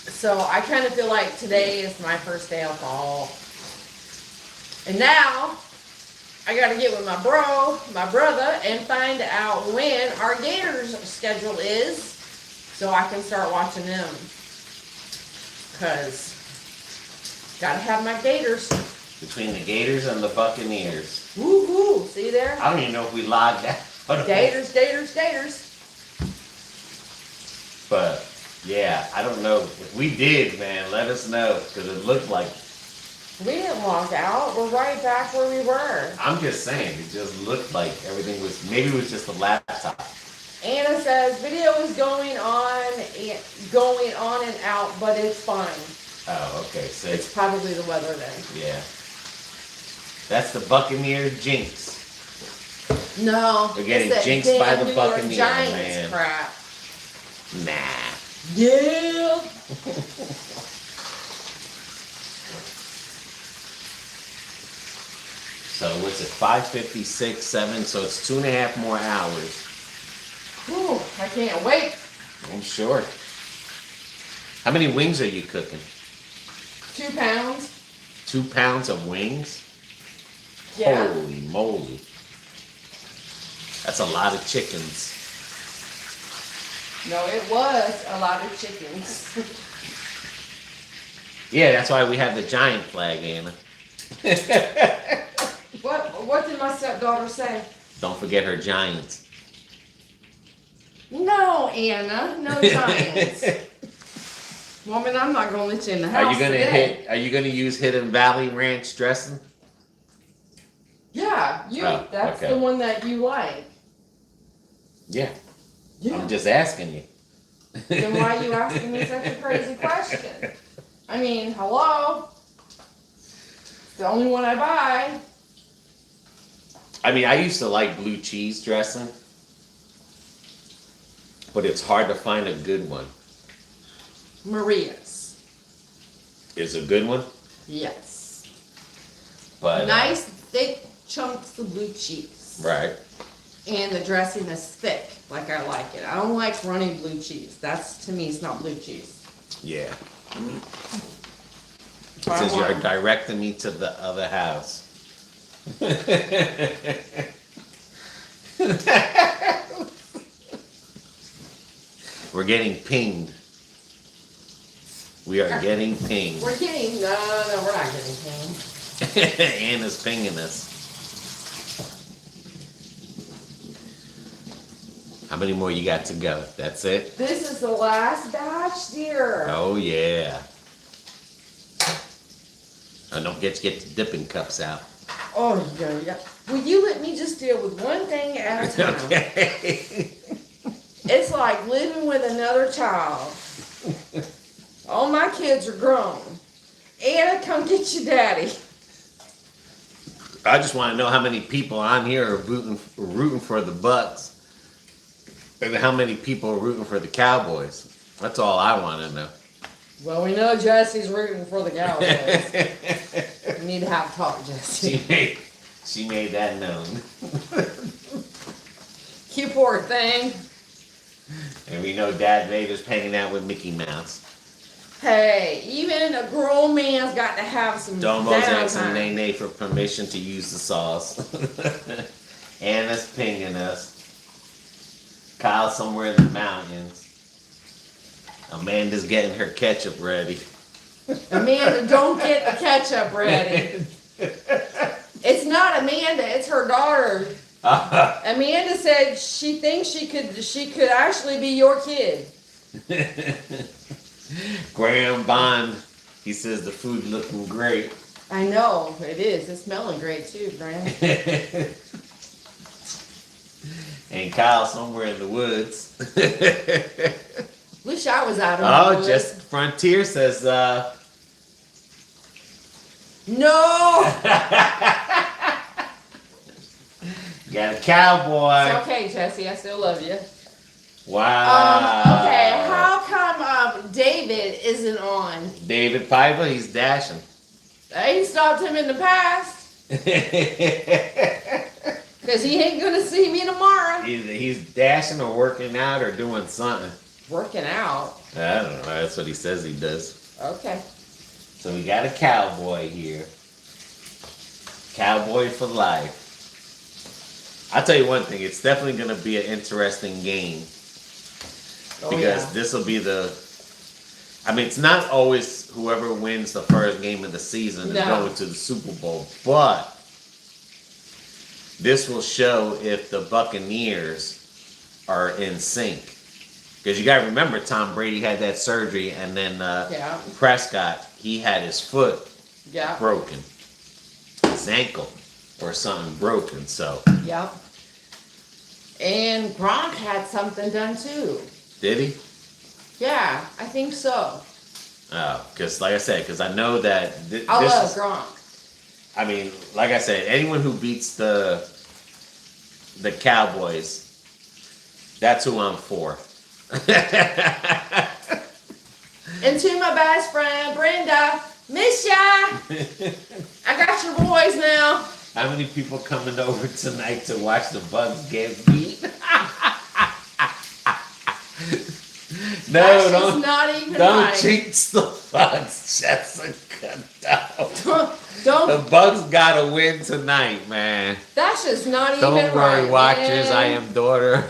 So I kind of feel like today is my first day of fall. And now, I got to get with my brother, and find out when our Gators schedule is, so I can start watching them. Because, got to have my Gators. Between the Gators and the Buccaneers. Woohoo! See there? I don't even know if we logged that. Gators. But, yeah, I don't know. If we did, man, let us know. Because it looked like... We didn't log out. We're right back where we were. I'm just saying, it just looked like everything was... Maybe it was just the laptop. Anna says, video is going on and out, but it's fine. Oh, okay. So it's probably the weather then. Yeah. That's the Buccaneers jinx. No. They're getting jinxed by the Buccaneers, man. Crap. Nah. Yeah. So what's it? 5:56, 7. So it's 2.5 more hours. Whew, I can't wait. I'm sure. How many wings are you cooking? 2 pounds. 2 pounds of wings? Yeah. Holy moly. That's a lot of chickens. No, it was a lot of chickens. Yeah, that's why we have the giant flag, Anna. What did my stepdaughter say? Don't forget her giants. No, Anna, no giants. Woman, I'm not gonna let you in the house. Are you gonna use Hidden Valley Ranch dressing? Yeah, that's okay. the one that you like. Yeah. I'm just asking you. Then why are you asking me such a crazy question? I mean, hello? It's the only one I buy. I mean, I used to like blue cheese dressing, but it's hard to find a good one. Maria's. Is a good one? Yes. But nice, thick chunks of blue cheese. Right. And the dressing is thick, like I like it. I don't like runny blue cheese. That's, to me, it's not blue cheese. Yeah. Since you're directing me to the other house. We're getting pinged. We are getting pinged. We're getting, no, we're not getting pinged. Anna's pinging us. How many more you got to go? That's it? This is the last batch, dear. Oh, yeah. Oh, don't get the dipping cups out. Oh, yeah. Will you let me just deal with one thing at a time? Okay. It's like living with another child. All my kids are grown. Anna, come get your daddy. I just want to know how many people on here are rooting for the Bucs. And how many people are rooting for the Cowboys. That's all I want to know. Well, we know Jesse's rooting for the Cowboys. We need to have a talk, Jesse. She made that known. You poor thing. And we know Dad Vader's hanging out with Mickey Mouse. Hey, even a grown man's got to have some Domo's downtime. asking Nene for permission to use the sauce. Anna's pinging us. Kyle's somewhere in the mountains. Amanda's getting her ketchup ready. Amanda, don't get the ketchup ready. It's not Amanda, it's her daughter. Amanda said she thinks she could actually be your kid. Graham Bond, he says the food looking great. I know, it is. It's smelling great too, Graham. And Kyle somewhere in the woods. Wish I was out of the woods. Just Frontier says, No! You got a cowboy. It's okay, Jesse. I still love you. Wow. Okay, how come David isn't on? David Piper, he's dashing. I ain't stopped him in the past. Because he ain't going to see me tomorrow. He's dashing or working out or doing something. Working out? I don't know. That's what he says he does. Okay. So we got a cowboy here. Cowboy for life. I'll tell you one thing. It's definitely going to be an interesting game. Because this will be I mean, it's not always whoever wins the first game of the season is going to the Super Bowl. But this will show if the Buccaneers are in sync. Because you got to remember, Tom Brady had that surgery, and then Prescott, he had his foot broken. His ankle or something broken, so. Yep. And Gronk had something done too. Did he? Yeah, I think so. Oh, because like I said, because I know that I love Gronk. I mean, like I said, anyone who beats the Cowboys, that's who I'm for. And to my best friend, Brenda, miss ya. I got your boys now. How many people coming over tonight to watch the Bucs get beat? No, don't jinx the Bucs, Jessica. No. Don't. The Bucs gotta win tonight, man. That's just not even right. Don't worry, watchers. Man. I am daughter,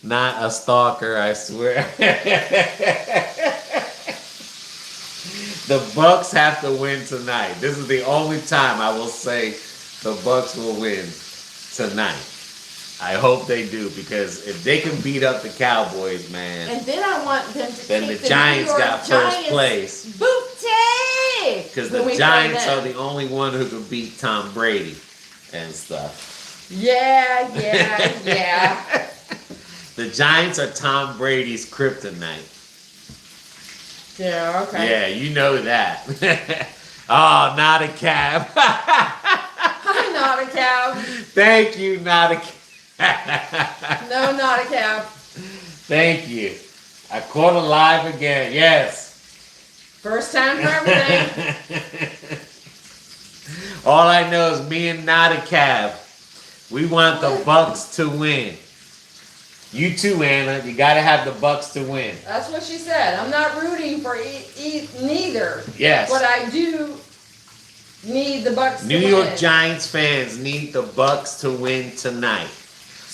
not a stalker. I swear. The Bucs have to win tonight. This is the only time I will say the Bucs will win tonight. I hope they do, because if they can beat up the Cowboys, man. And then I want them to then the Giants got first place. Booty! Because the Giants are the only one who can beat Tom Brady and stuff. Yeah. The Giants are Tom Brady's kryptonite. Yeah, okay. Yeah, you know that. Oh, not a cab. Hi, not a cab. Thank you, not a cab. No, not a cab. Thank you. I caught alive again. Yes. First time for everything. All I know is me and not a cab. We want the Bucs to win. You too, Anna. You got to have the Bucs to win. That's what she said. I'm not rooting for neither. Yes. But I do need the Bucs to win. New York Giants fans need the Bucs to win tonight.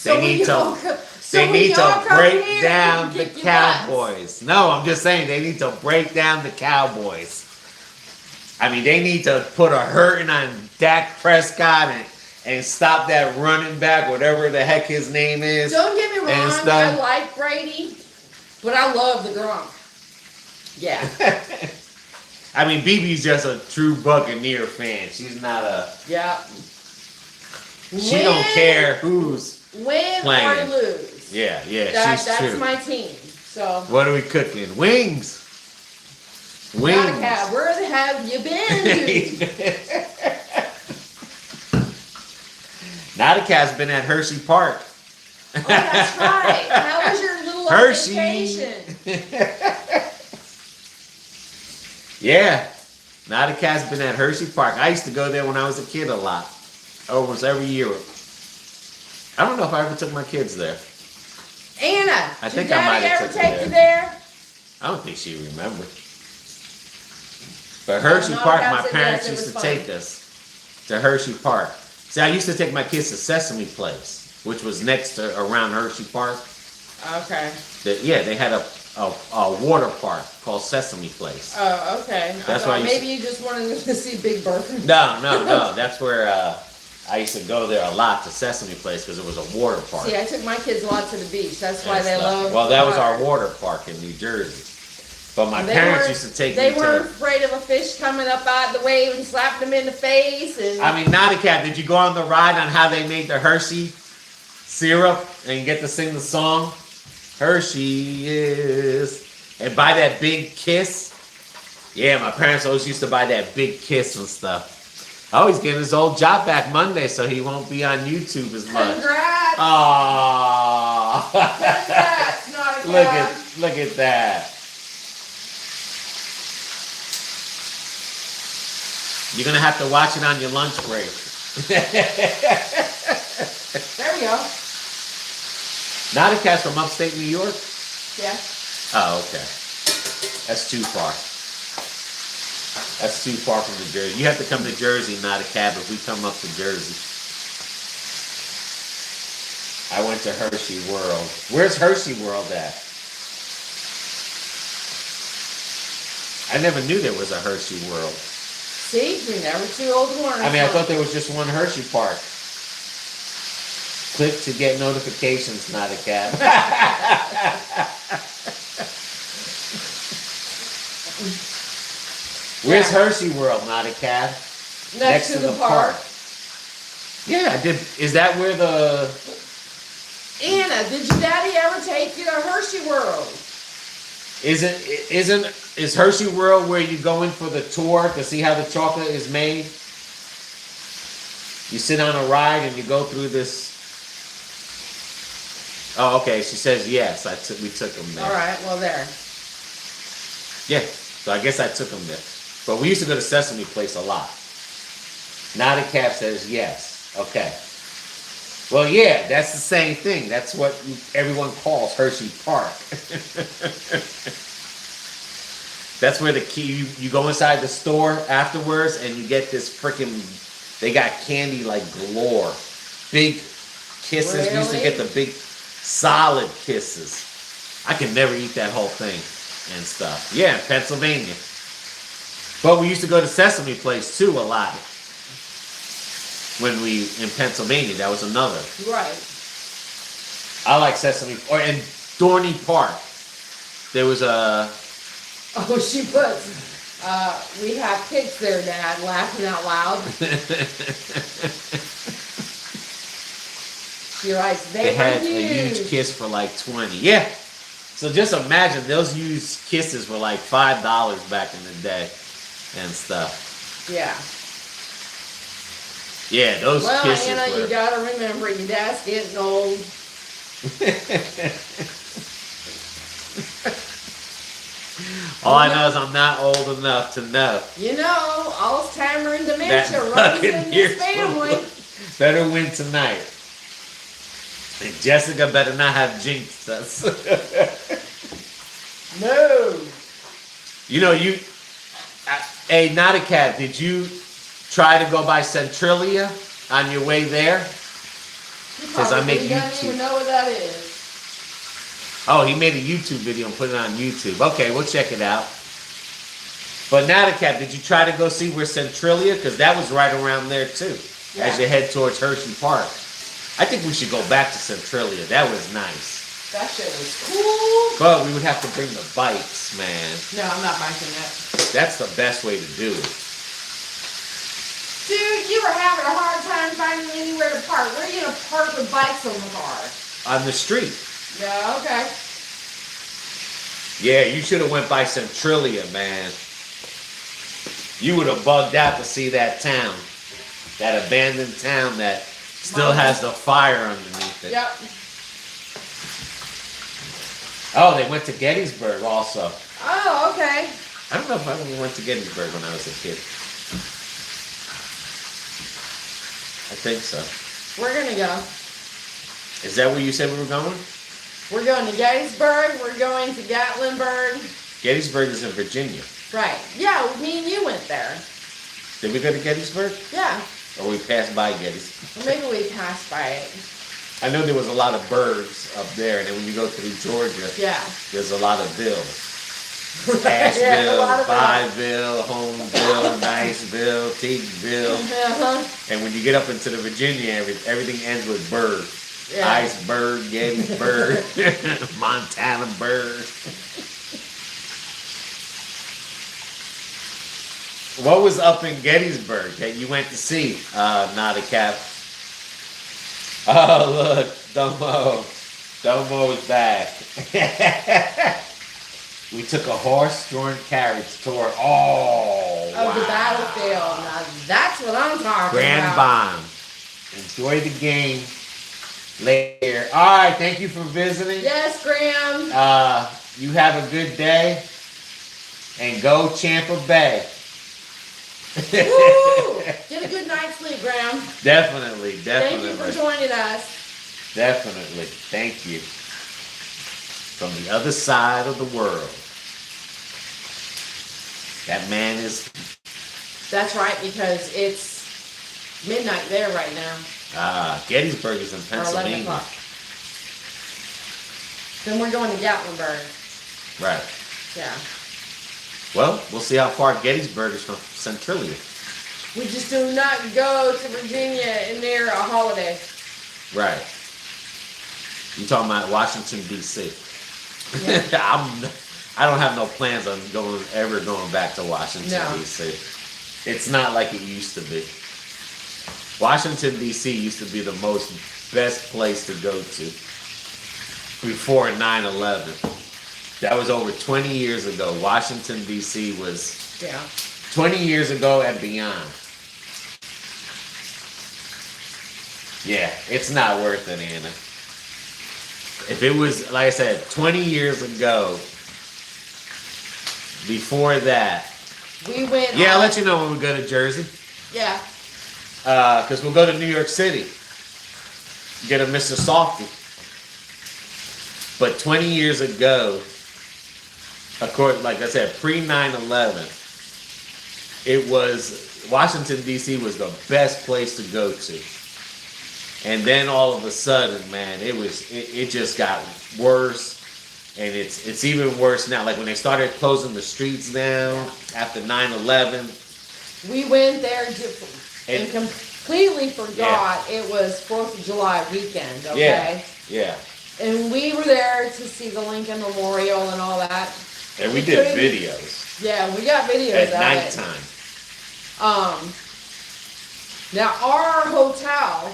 They need to break down the Cowboys. No, I'm just saying they need to break down the Cowboys. I mean, they need to put a hurting on Dak Prescott and stop that running back, whatever the heck his name is. Don't get me wrong, I like Brady, but I love the Gronk. Yeah. I mean, BB's just a true Buccaneer fan. She's not a... Yeah. She don't care who's win playing. or lose. Yeah, that's she's true. That's my team. So. What are we cooking? Wings. Where the hell have you been? Nauticat's been at Hershey Park. Oh, that's right. How was your little vacation? Yeah. Nauticat's been at Hershey Park. I used to go there when I was a kid a lot. Almost every year. I don't know if I ever took my kids there. Anna, I think did I might Daddy have ever taken take you there? I don't think she remembered. But Hershey Park, my parents used to take us to Hershey Park. See, I used to take my kids to Sesame Place, which was next to around Hershey Park. Okay. They had a water park called Sesame Place. Oh, okay. That's why maybe you just wanted to see Big Bird. No. That's where I used to go there a lot, to Sesame Place, because it was a water park. See, I took my kids a lot to the beach. That's why they love. Well, that was our water park in New Jersey. But my parents used to take me to... They weren't afraid of a fish coming up out of the wave and slapping them in the face. And... I mean, Nautica, did you go on the ride on how they made the Hershey syrup and get to sing the song? Hershey is... And buy that big kiss? Yeah, my parents always used to buy that big kiss and stuff. Oh, he's getting his old job back Monday, so he won't be on YouTube as much. Congrats! Aww. Congrats, Nautica. Look at that. You're going to have to watch it on your lunch break. There we go. Nautica's from upstate New York? Yeah. Oh, okay. That's too far. That's too far from New Jersey. You have to come to Jersey, not a cab, if we come up to Jersey. I went to Hershey World. Where's Hershey World at? I never knew there was a Hershey World. See? You're never too old to learn. I mean, I thought there was just one Hershey Park. Click to get notifications, not a cab. Where's Hershey World, not a cab? Next to the park. Yeah, I did. Is that where the... Anna, did your daddy ever take you to Hershey World? Is Hershey World where you go in for the tour to see how the chocolate is made? You sit on a ride and you go through this. Oh, okay. She says yes. We took them there. All right. Well, there. Yeah. So I guess I took them there. But we used to go to Sesame Place a lot. Now the Cap says yes. Okay. Well, yeah, that's the same thing. That's what everyone calls Hershey Park. That's where the key, you go inside the store afterwards and you get this freaking, they got candy like galore. Big kisses. Really? We used to get the big solid kisses. I could never eat that whole thing and stuff. Yeah, in Pennsylvania. But we used to go to Sesame Place too a lot. When we, in Pennsylvania, that was another. Right. I like Sesame, or in Dorney Park, there was a... Oh, she puts, we have pigs there, Dad, laughing out loud. She writes, they had huge. A huge kiss for like 20. Yeah. So just imagine, those used kisses were like $5 back in the day and stuff. Yeah. Yeah, those kisses Anna, were... you gotta remember, your dad's getting old. All I know is I'm not old enough to know. You know, Alzheimer and dementia runs in this family. Better win tonight. And Jessica better not have jinxed us. No. You know, hey, not a cat, did you try to go by Centralia on your way there? Because I make YouTube. I don't even know what that is. Oh, he made a YouTube video and put it on YouTube. Okay, we'll check it out. But now the cat, did you try to go see where Centralia? Because that was right around there too. Yeah. As you head towards Hershey Park. I think we should go back to Centralia. That was nice. That shit was cool. But we would have to bring the bikes, man. No, I'm not biking that. That's the best way to do it. Dude, you were having a hard time finding anywhere to park. Where are you going to park with bikes on the car? On the street. Yeah, okay. Yeah, you should have went by Centralia, man. You would have bugged out to see that town. That abandoned town that still has the fire underneath it. Yep. Oh, they went to Gettysburg also. Oh, okay. I don't know if I ever went to Gettysburg when I was a kid. I think so. We're going to go. Is that where you said we were going? We're going to Gettysburg. We're going to Gatlinburg. Gettysburg is in Virginia. Right. Yeah, me and you went there. Did we go to Gettysburg? Yeah. Or we passed by Gettysburg? Or maybe we passed by it. I know there was a lot of birds up there, and then when you go through Georgia, yeah, there's a lot of bills. Asheville, yeah, Byville, Homeville, Niceville, Teagueville. Uh-huh. And when you get up into the Virginia, everything ends with bird. Yeah. Iceberg, Gettysburg, Montana bird. What was up in Gettysburg that you went to see, Not a Cap? Oh, look, Domo. Domo's back. We took a horse-drawn carriage tour. Oh, wow. The battlefield. Now that's what I'm talking Grand about. Bond. Enjoy the game later. All right, thank you for visiting. Yes, Graham. You have a good day. And go Champa Bay. Woo! Get a good night's sleep, Graham. Definitely. Thank you for joining us. Definitely. Thank you. From the other side of the world. That man is... That's right, because it's midnight there right now. Gettysburg is in Pennsylvania. 11 o'clock. Then we're going to Gatlinburg. Right. Yeah. Well, we'll see how far Gettysburg is from Centralia. We just do not go to Virginia near a holiday. Right. You talking about Washington, D.C. Yeah. I don't have no plans on ever going back to Washington, D.C. It's not like it used to be. Washington, D.C. used to be the best place to go to before 9/11. That was over 20 years ago. Washington, D.C. was 20 years ago and beyond. Yeah, it's not worth it, Anna. If it was, like I said, 20 years ago, before that. We went. Yeah, I'll let you know when we go to Jersey. Yeah. Because we'll go to New York City. Get a Mr. Softy. But 20 years ago, of course, like I said, pre 9/11, it was Washington D.C. was the best place to go to. And then all of a sudden, man, it just got worse, and it's even worse now. Like when they started closing the streets down after 9/11. We went there and completely forgot it was 4th of July weekend. Okay. Yeah. And we were there to see the Lincoln Memorial and all that. And we did videos. Yeah, we got videos at nighttime. Now our hotel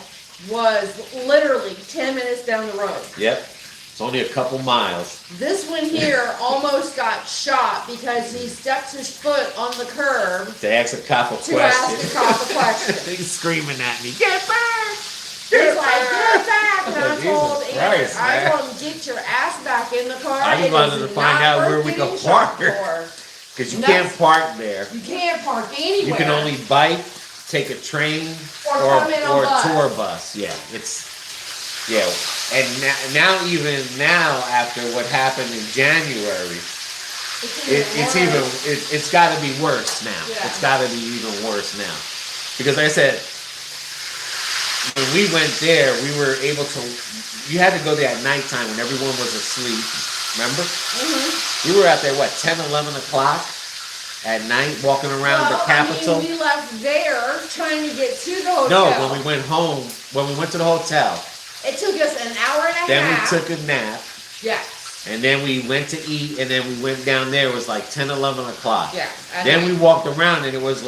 was literally 10 minutes down the road. Yep. It's only a couple miles. This one here almost got shot because he stepped his foot on the curb. To ask a cop a question. To ask a cop a question. He's screaming at me, get back! He's like, get back! And I told him, get your ass back in the car. I just wanted to find out where we could park. Because you can't park there. You can't park anywhere. You can only bike, take a train, or a tour bus. Yeah, and now even after what happened in January, it's got to be worse now. Yeah. It's got to be even worse now, because like I said, when we went there, we were able to. You had to go there at nighttime when everyone was asleep. Remember? Mm-hmm. We were out there 10, 11 o'clock at night, walking around the Capitol. We left there trying to get to the hotel. No, when we went home, when we went to the hotel. It took us an hour and a half. Then we took a nap. Yes. And then we went to eat, and then we went down there. It was 10, 11 o'clock. Yeah. Then we walked around, and it was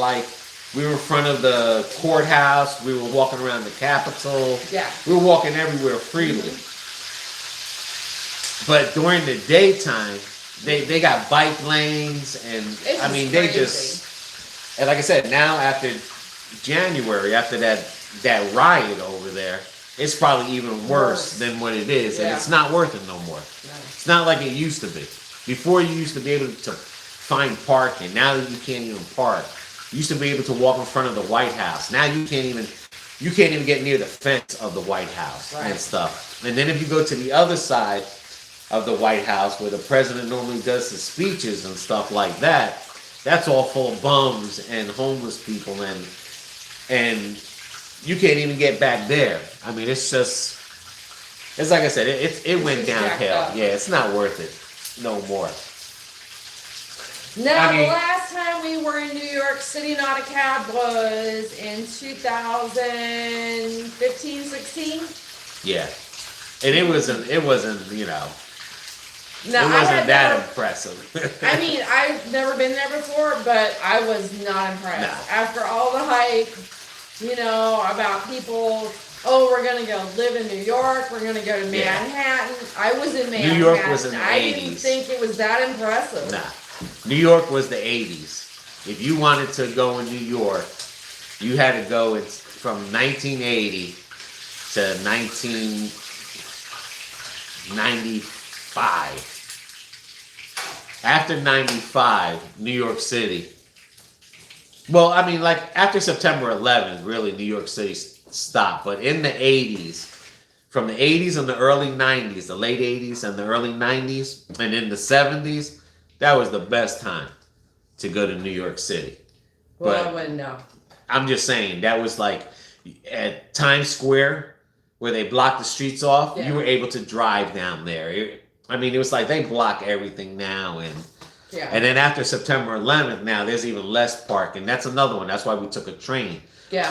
we were in front of the courthouse. We were walking around the Capitol. Yeah. We were walking everywhere freely. Mm-hmm. But during the daytime, they got bike lanes, and they just, and like I said, now after January, after that riot over there, it's probably even worse than what it is, and it's not worth it no more. No. It's not like it used to be. Before, you used to be able to find parking. Now you can't even park. You used to be able to walk in front of the White House. Now you can't even get near the fence of the White House and stuff. And then if you go to the other side of the White House, where the president normally does his speeches and stuff like that, that's all full of bums and homeless people, and you can't even get back there. I mean, it's like I said, it went downhill. Yeah, it's not worth it no more. Now, the last time we were in New York City, not a cab, was in 2015, 16. Yeah, and it wasn't that impressive. I mean, I've never been there before, but I was not impressed. No. After all the hype, about people, we're going to go live in New York, we're going to go to Manhattan. I was in Manhattan. New York was in the 80s. I didn't think it was that impressive. Nah. New York was the 80s. If you wanted to go in New York, you had to go from 1980 to 1995. After 95, New York City. Well, I mean, after September 11th, really New York City stopped. But in the 80s, from the 80s and the early 90s, the late 80s and the early 90s, and in the 70s, that was the best time to go to New York City. Well, I wouldn't know. I'm just saying, that was at Times Square, where they blocked the streets off, you were able to drive down there. It was they block everything now. And then after September 11th, now there's even less parking. That's another one. That's why we took a train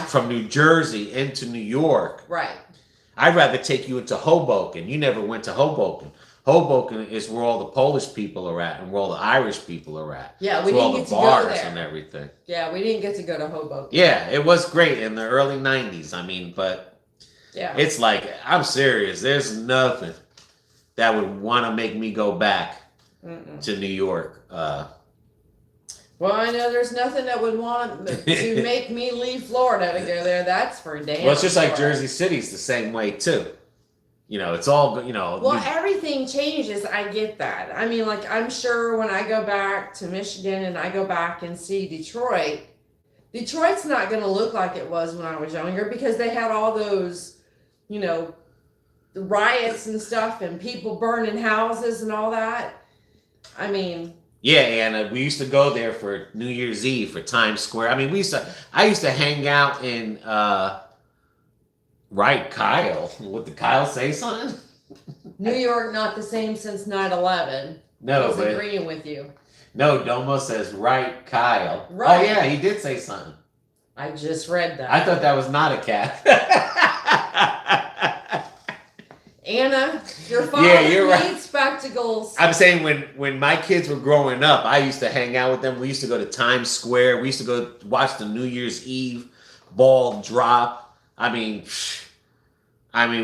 from New Jersey into New York. Right. I'd rather take you into Hoboken. You never went to Hoboken. Hoboken is where all the Polish people are at and where all the Irish people are at. Yeah, we didn't get to go there. And everything. Yeah, we didn't get to go to Hoboken. Yeah, it was great in the early 90s. But it's I'm serious. There's nothing that would want to make me go back to New York. Well, I know there's nothing that would want to make me leave Florida to go there. That's for damn. Well, it's just like sure. Jersey City's the same way too. You know, it's all, you know. Well, everything changes. I get that. I mean, like, I'm sure when I go back to Michigan and I go back and see Detroit, Detroit's not going to look like it was when I was younger because they had all those, you know, riots and stuff and people burning houses and all that. I mean. Yeah, and we used to go there for New Year's Eve for Times Square. I mean, I used to hang out in, right, Kyle. What did Kyle say something? New York not the same since 9/11. No, He's but agreeing with you. No, Domo says right, Kyle. Right. Oh yeah, he did say something. I just read that. I thought that was not a cat. Anna, your father you're right. needs spectacles. I'm saying when my kids were growing up, I used to hang out with them. We used to go to Times Square. We used to go watch the New Year's Eve ball drop. I mean,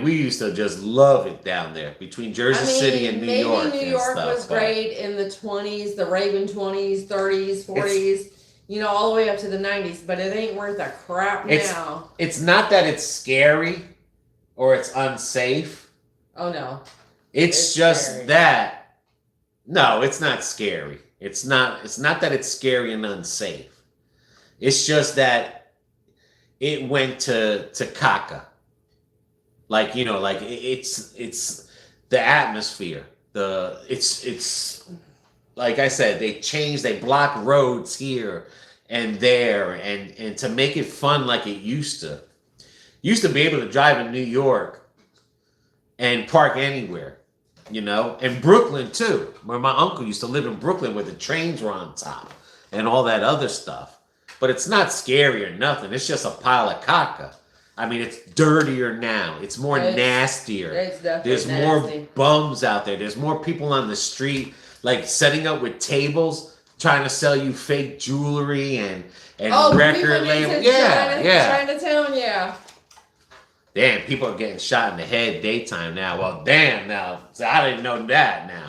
we used to just love it down there between Jersey City and New York. Maybe New York was great in the 20s, the Raven 20s, 30s, 40s, you know, all the way up to the 90s, but it ain't worth a crap now. It's not that it's scary or it's unsafe. Oh no. It's just scary. that. No, it's not scary. It's not that it's scary and unsafe. It's just that it went to caca. Like, you know, like it's the atmosphere. It's like I said, they block roads here and there and to make it fun like it used to. Used to be able to drive in New York and park anywhere, you know, and Brooklyn too, where my uncle used to live in Brooklyn where the trains were on top and all that other stuff. But it's not scary or nothing. It's just a pile of caca. I mean, it's dirtier now. It's more nastier. It's There's nasty. more bums out there. There's more people on the street, like setting up with tables, trying to sell you fake jewelry and record labels. Chinatown, yeah. Damn, people are getting shot in the head daytime now. Well, damn now. So I didn't know that now.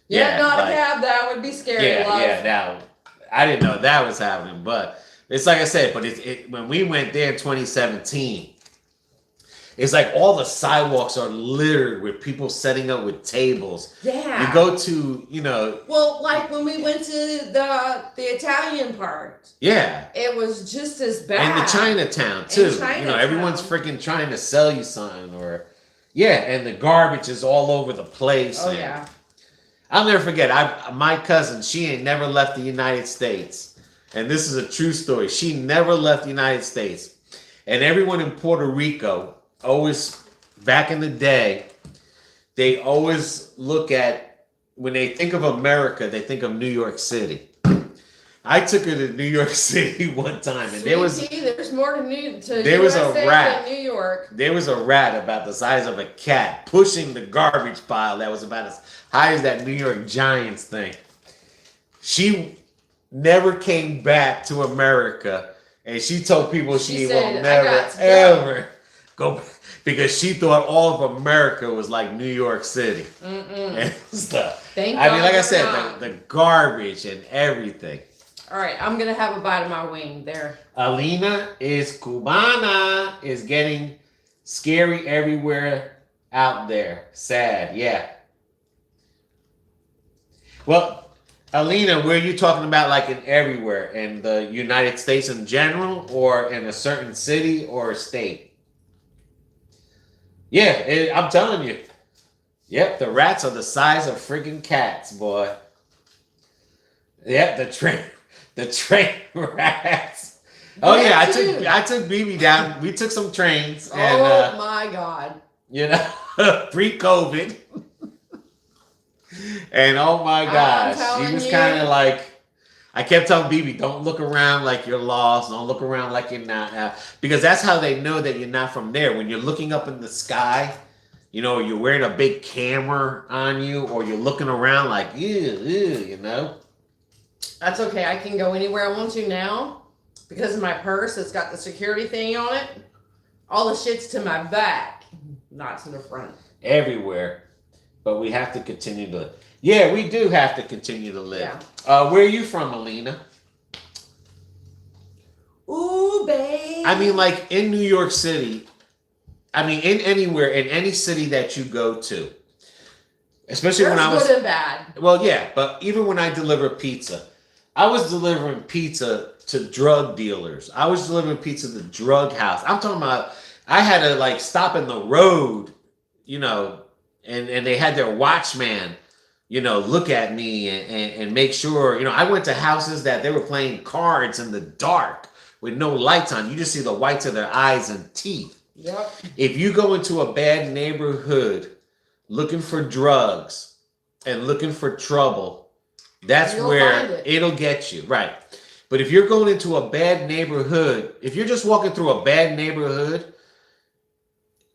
Yeah, not a cab. That would be scary. Now I didn't know that was happening, but it's like I said. But when we went there in 2017, it's like all the sidewalks are littered with people setting up with tables. Yeah. You go to, you know. Well, like when we went to the Italian part. Yeah. It was just as bad. And the Chinatown too. You know, everyone's freaking trying to sell you something or. Yeah, and the garbage is all over the place. Oh yeah. I'll never forget. My cousin, she ain't never left the United States. And this is a true story. She never left the United States. And everyone in Puerto Rico, always, back in the day, they always look at, when they think of America, they think of New York City. I took her to New York City one time, and there's more to USA a rat than New York. There was a rat about the size of a cat pushing the garbage pile that was about as high as that New York Giants thing. She never came back to America, and she told people she will never ever go back because she thought all of America was like New York City and stuff. Thank I mean, God like I said, the garbage and everything. All right, I'm gonna have a bite of my wing there. Alina is Cubana, is getting scary everywhere out there. Sad, yeah. Well, Alina, were you talking about like in everywhere? In the United States in general, or in a certain city or state? Yeah, I'm telling you. Yep, the rats are the size of freaking cats, boy. Yep, the train rats. Oh yeah, I took BB down. We took some trains. And, oh my God. You know, pre-COVID. And oh my gosh, she was kind of like, I kept telling BB, don't look around like you're lost. Don't look around like you're not. Because that's how they know that you're not from there. When you're looking up in the sky, you know, you're wearing a big camera on you, or you're looking around like, ew, you know. That's okay. I can go anywhere I want to now because of my purse. It's got the security thing on it. All the shit's to my back, not to the front. Everywhere. but we have to continue to. Yeah, we do have to continue to live. Yeah. Where are you from, Alina? Ooh, babe. I mean, like in New York City. I mean, in anywhere, in any city that you go to, especially when I was good and bad. Well, yeah, but even when I deliver pizza, I was delivering pizza to drug dealers. I was delivering pizza to the drug house. I'm talking about I had to like stop in the road, you know, and they had their watchman, you know, look at me and make sure, you know, I went to houses that they were playing cards in the dark with no lights on. You just see the whites of their eyes and teeth. Yep. If you go into a bad neighborhood looking for drugs and looking for trouble, that's where it'll get you. Right. But if you're going into a bad neighborhood, if you're just walking through a bad neighborhood,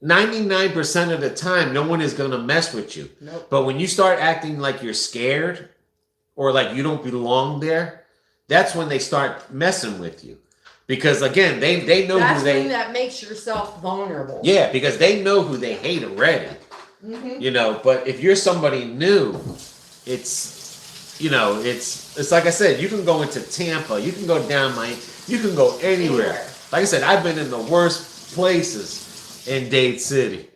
99% of the time, no one is going to mess with you. Nope. But when you start acting like you're scared or like you don't belong there, that's when they start messing with you. Because again, they know that's who they. That makes yourself vulnerable. Yeah, because they know who they hate already. Mm-hmm. You know, but if you're somebody new, it's, you know, it's like I said, you can go into Tampa, you can go down you can go anywhere. Like I said, I've been in the worst places in Dade City.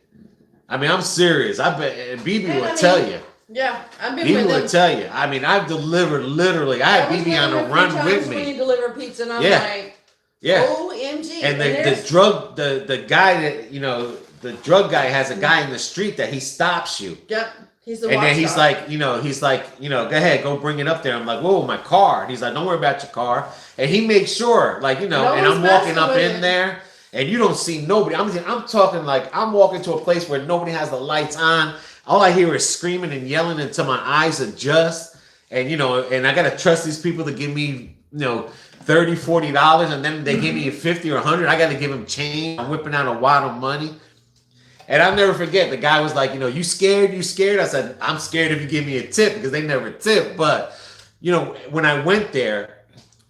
I mean, I'm serious. BB will tell you. Yeah, I've been BB will tell you. I mean, I've delivered literally. I had BB on the run with me. When you deliver pizza, and I'm like, yeah. OMG. And the guy that, you know, the drug guy has a guy in the street that he stops you. Yep. He's the And then he's like, go ahead, go bring it up there. I'm like, whoa, my car. He's like, don't worry about your car. And he makes sure, like, you know, and I'm walking up in there and you don't see nobody. I'm talking like I'm walking to a place where nobody has the lights on. All I hear is screaming and yelling until my eyes adjust. And, you know, and I got to trust these people to give me, you know, $30, $40, and then they give me 50 or 100. I got to give them change. I'm whipping out a wad of money. And I'll never forget, the guy was like, you know, you scared? I said, I'm scared if you give me a tip, because they never tip. But, you know, when I went there,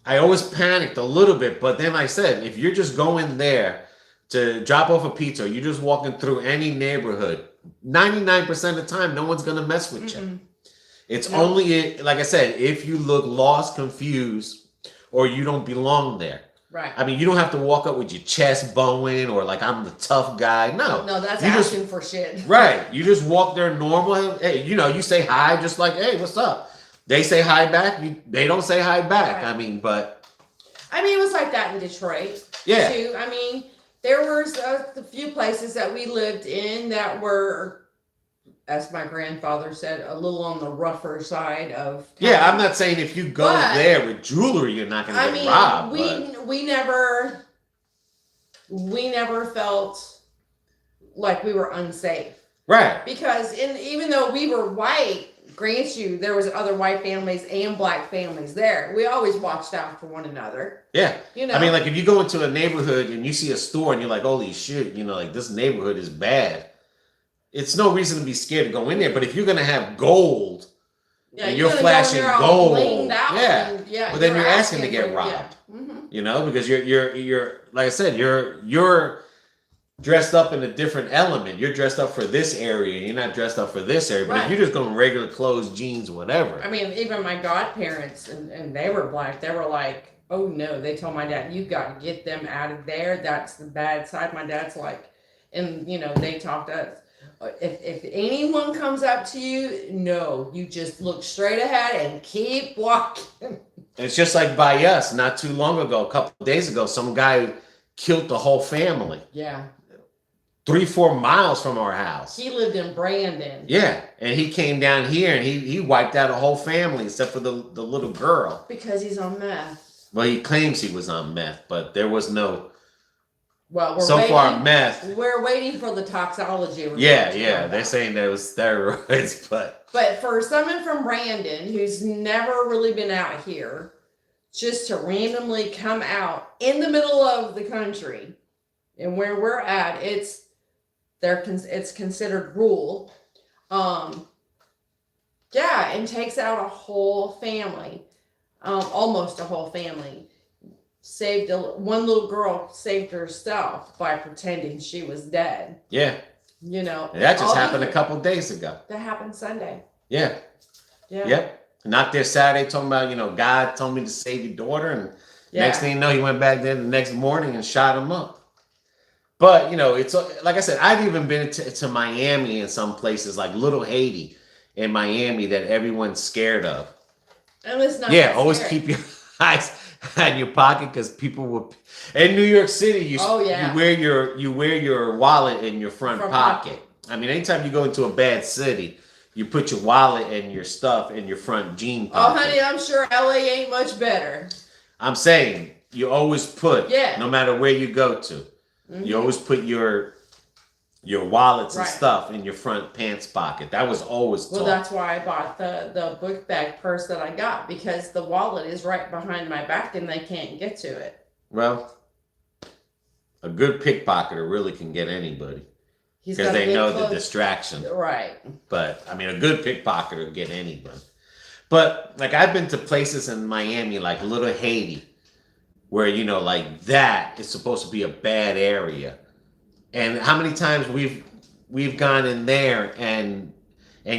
I always panicked a little bit. But then I said, if you're just going there to drop off a pizza, or you're just walking through any neighborhood, 99% of the time, no one's going to mess with you. It's only, like I said, if you look lost, confused, or you don't belong there. Right. I mean, you don't have to walk up with your chest bowing or like I'm the tough guy. No. No, that's asking for shit. Right. You just walk there normal. Hey, you know, you say hi just like, hey, what's up? They say hi back. They don't say hi back. Right. I mean, it was like that in Detroit. Yeah. Too. I mean, there were a few places that we lived in that were, as my grandfather said, a little on the rougher side of town. Yeah, I'm not saying if you go there with jewelry, you're not going to get robbed. We never felt like we were unsafe. Right. Because even though we were white, grant you, there was other white families and black families there. We always watched out for one another. Yeah. You know. I mean, like if you go into a neighborhood and you see a store and you're like, holy shit, you know, like this neighborhood is bad. It's no reason to be scared to go in there. But if you're going to have gold and you're flashing gold, well, then you're asking to get robbed. Yeah. Mm-hmm. You know, because you're like I said, you're dressed up in a different element. You're dressed up for this area. You're not dressed up for this area. But if you're just going regular clothes, jeans, whatever. I mean, even my godparents, and they were black, they were like, oh no, they told my dad, you've got to get them out of there. That's the bad side. My dad's like, and you know, they talked to us. If anyone comes up to you, no, you just look straight ahead and keep walking. It's just like by us, not too long ago, a couple of days ago, some guy killed the whole family. Yeah. 3-4 miles from our house. He lived in Brandon. Yeah, and he came down here and he wiped out a whole family except for the little girl. Because he's on meth. Well, he claims he was on meth, but there was no. Well, meth. We're waiting for the toxicology report. Yeah, they're saying that it was steroids, but for someone from Brandon who's never really been out here, just to randomly come out in the middle of the country, and where we're at, it's considered rural. And takes out a whole family, almost a whole family. One little girl saved herself by pretending she was dead. Yeah. You know. And that just happened a couple days ago. That happened Sunday. Yeah. Yeah. Yep. Not there Saturday talking about, God told me to save your daughter. And next thing you know, he went back there the next morning and shot him up. But, it's like I said, I've even been to Miami and some places like Little Haiti in Miami that everyone's scared of. And it's not always keep your eyes in your pocket because people will. In New York City, you wear your wallet in your front pocket. I mean, anytime you go into a bad city, you put your wallet and your stuff in your front jean pocket. Oh, honey, I'm sure LA ain't much better. I'm saying you always put, no matter where you go to, you always put your wallets and stuff in your front pants pocket. That was always taught. Well, that's why I bought the book bag purse that I got, because the wallet is right behind my back and they can't get to it. Well, a good pickpocketer really can get anybody. Because they know the distraction. Right. But, I mean, a good pickpocketer will get anybody. But, like, I've been to places in Miami, like Little Haiti, where, like, that is supposed to be a bad area. And how many times we've gone in there and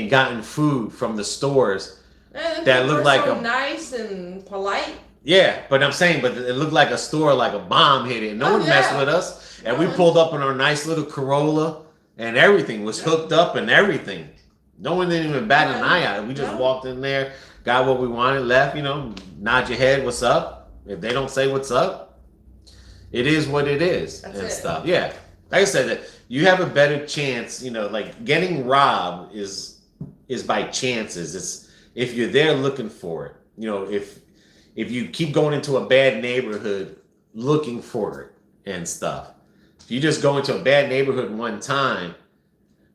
gotten food from the stores that look like so nice and polite. Yeah, but I'm saying, but it looked like a store, like a bomb hit it. No one messed with us. And we pulled up in our nice little Corolla and everything was hooked up and everything. No one didn't even bat an eye at it. We just walked in there, got what we wanted, left, nod your head, what's up? If they don't say what's up, it is what it is. That's stuff. Yeah. Like I said, that you have a better chance, like getting robbed is by chances. It's if you're there looking for it. If you keep going into a bad neighborhood looking for it and stuff. If you just go into a bad neighborhood one time.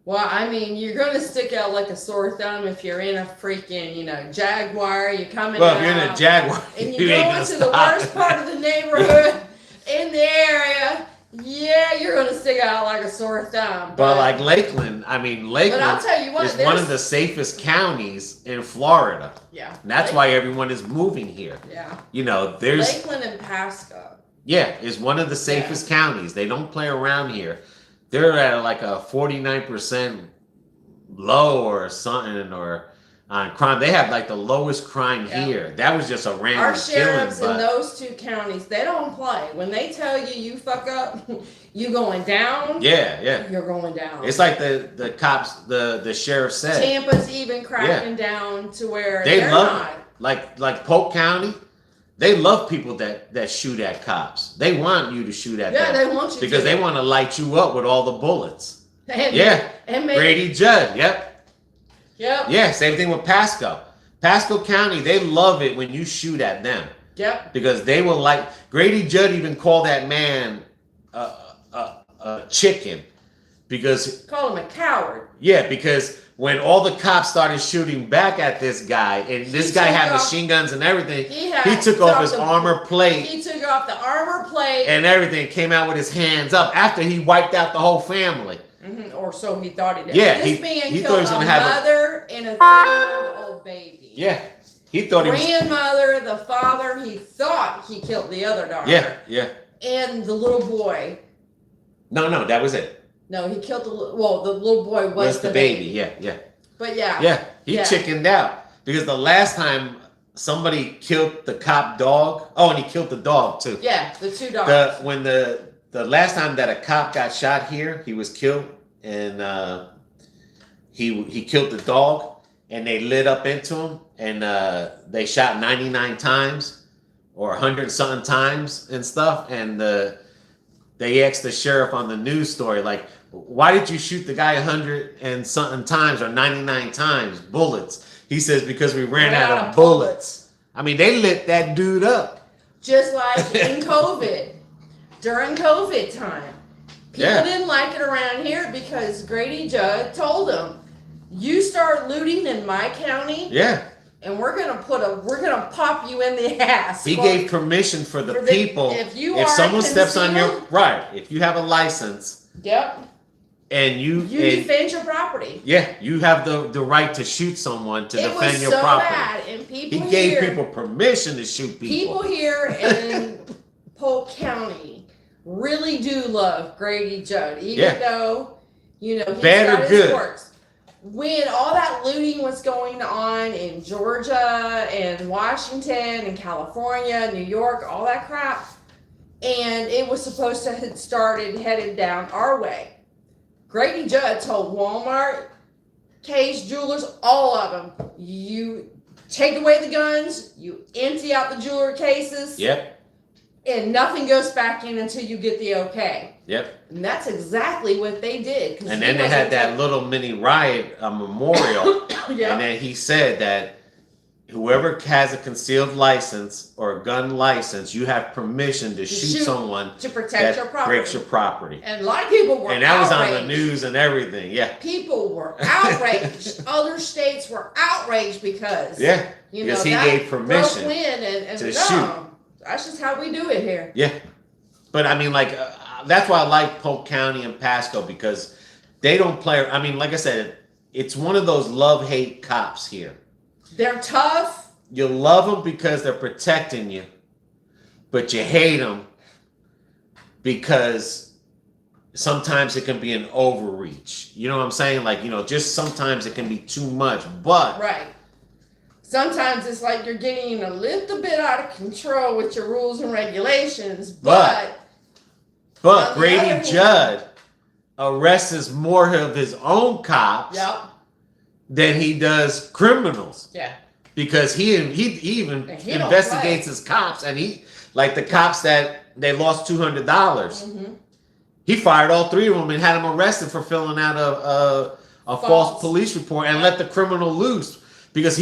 Well, I mean, you're going to stick out like a sore thumb if you're in a freaking, Jaguar. You're coming Well, if you're in a Jaguar, and you go into the worst part of the neighborhood in the area. Yeah, you're going to stick out like a sore thumb. But like Lakeland, but I'll tell you what, is one of the safest counties in Florida. Yeah. And that's why everyone is moving here. Yeah. There's Lakeland and Pasco. Yeah, is one of the safest counties. They don't play around here. They're at like a 49% low or something or on crime. They have like the lowest crime here. That was just a random Our sheriffs killing, in those two counties, they don't play. When they tell you fuck up, you going down. Yeah. You're going down. It's like the cops, the sheriff said. Tampa's even cracking down to where they're love not. It. Like Polk County, they love people that shoot at cops. They want you to shoot at them. Yeah, they want you because they want to light you up with all the bullets. And Grady Judd. Yep. Yeah, same thing with Pasco. Pasco County, they love it when you shoot at them. Yep. Because they will like Grady Judd even called that man a chicken because call him a coward. Yeah, because when all the cops started shooting back at this guy, and this guy had machine guns and everything, he took off his armor plate. He took off the armor plate and everything, came out with his hands up after he wiped out the whole family. Mm-hmm. Or so he thought he did. Yeah, this man he killed thought he was a gonna have mother and a 3-year-old baby. Yeah, he thought he was grandmother, the father. He thought he killed the other daughter. Yeah. And the little boy. No, that was it. No, he killed the little boy was the baby. Yeah. But yeah. Yeah, he chickened out because the last time somebody killed the cop dog. Oh, and he killed the dog too. Yeah, the two dogs. When the last time that a cop got shot here, he was killed, and he killed the dog, and they lit up into him, and they shot 99 times or 100 something times and stuff, and they asked the sheriff on the news story, like, why did you shoot the guy 100 and something times or 99 times bullets? He says, because we ran out of bullets. I mean, they lit that dude up. Just like in COVID. During COVID time. People didn't like it around here because Grady Judd told them, you start looting in my county. Yeah. And we're gonna pop you in the ass. He gave permission for the people. If someone steps on your if you have a license. Yep. And you defend your property. Yeah, you have the right to shoot someone to defend your property. Bad, and people he gave people permission to shoot people. People here in Polk County really do love Grady Judd, even though You know, he's bad got or his good? quirks. When all that looting was going on in Georgia and Washington and California, New York, all that crap, and it was supposed to have started headed down our way. Grady Judd told Walmart, Case Jewelers, all of them, you take away the guns, you empty out the jewelry cases. Yep. And nothing goes back in until you get the okay. Yep. And that's exactly what they did. And then they had that little mini riot, a memorial. Yep. And then he said that whoever has a concealed license or a gun license, you have permission to shoot someone to protect your property. Breaks your property. And a lot of people were And that was outraged. on the news and everything. Yeah. People were outraged. Other states were outraged because he gave permission to shoot. That's just how we do it here. Yeah. But I mean, like, that's why I like Polk County and Pasco, because they don't play. I mean, like I said, it's one of those love-hate cops here. They're tough. You love them because they're protecting you, but you hate them because sometimes it can be an overreach. You know what I'm saying? Like, you know, just sometimes it can be too much. But right. Sometimes it's like you're getting a little bit out of control with your rules and regulations, but Grady Judd arrests more of his own cops than he does criminals. Yeah. Because he even investigates his cops, and he, like the cops that they lost $200. Mm-hmm. He fired all three of them and had them arrested for filling out a false police report and let the criminal loose. Because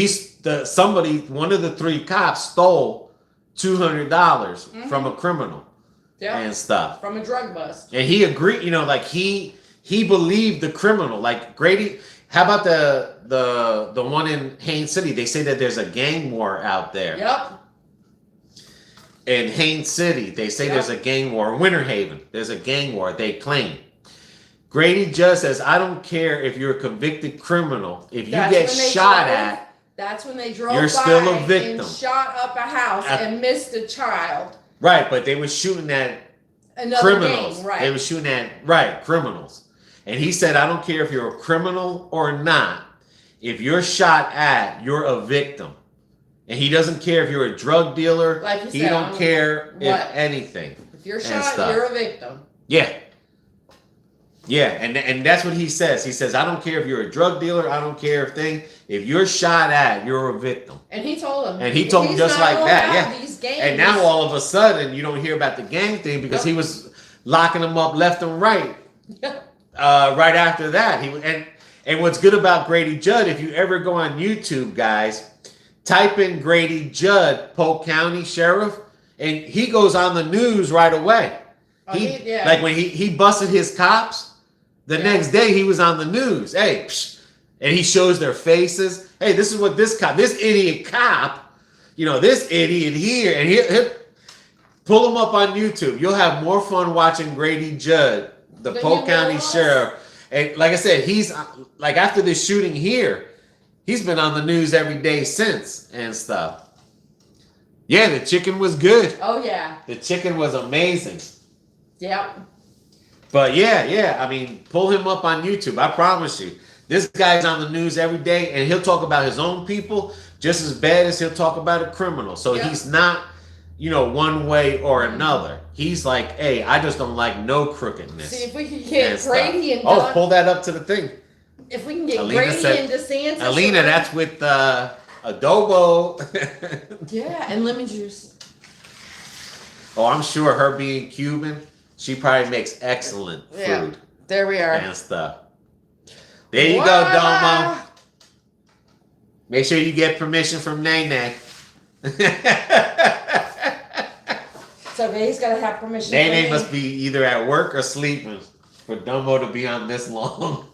one of the three cops stole $200 from a criminal and stuff. From a drug bust. And he agreed, you know, like he believed the criminal. Like Grady, how about the one in Haines City? They say that there's a gang war out there. Yep. In Haines City, they say there's a gang war. In Winter Haven, there's a gang war, they claim. Grady Judd says, I don't care if you're a convicted criminal. If you get shot at, that's when they drove you're still a victim. And shot up a house and missed a child. Right, but they were shooting at criminals. Gang, right. They were shooting at criminals. And he said, I don't care if you're a criminal or not. If you're shot at, you're a victim. And he doesn't care if you're a drug dealer. Like you he said, don't care if anything. If you're shot, you're a victim. Yeah. Yeah, and that's what he says. He says, I don't care if you're a drug dealer. I don't care if you're shot at, you're a victim. And he told him. And he told him just like that. Yeah. These gangs. And now all of a sudden, you don't hear about the gang thing because he was locking them up left and right. Right after that. And what's good about Grady Judd, if you ever go on YouTube, guys, type in Grady Judd, Polk County Sheriff, and he goes on the news right away. Like when he busted his cops, the next day he was on the news. Hey, and he shows their faces. Hey, this is what this idiot cop, you know, this idiot here, and he'll pull him up on YouTube. You'll have more fun watching Grady Judd, the Polk County Sheriff. And like I said, he's like after this shooting here, he's been on the news every day since and stuff. Yeah, the chicken was good. Oh yeah. The chicken was amazing. Yep. But yeah, I mean, pull him up on YouTube. I promise you. This guy's on the news every day, and he'll talk about his own people just as bad as he'll talk about a criminal. So he's not, you know, one way or another. He's like, hey, I just don't like no crookedness. See, if we could get Grady and Don. Oh, pull that up to the thing. If we can get Grady and DeSantis. Alina, that's with adobo. Yeah, and lemon juice. Oh, I'm sure her being Cuban, she probably makes excellent food. Yeah, there we are. And stuff. There you go, Domo. Make sure you get permission from Nene. So he's got to have permission. Nene must be either at work or sleeping for Domo to be on this long.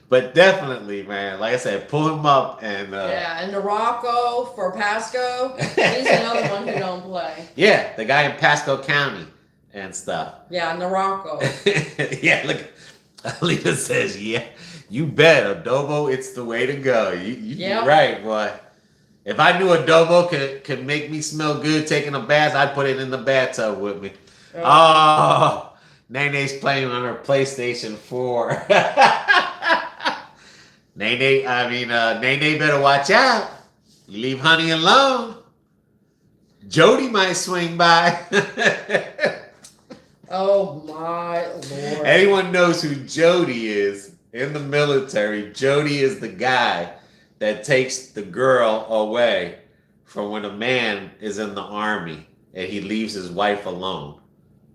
But definitely, man, like I said, pull him up and and Morocco for Pasco. He's another one who don't play. Yeah, the guy in Pasco County and stuff. Yeah, Morocco. Yeah, look, Alina says, yeah, you bet, adobo, it's the way to go. You're right, boy. If I knew adobo could make me smell good taking a bath, I'd put it in the bathtub with me. Oh, Nene's playing on her PlayStation 4. Nene better watch out. You leave Honey alone, Jody might swing by. Oh my Lord. Anyone knows who Jody is in the military. Jody is the guy that takes the girl away from when a man is in the army and he leaves his wife alone.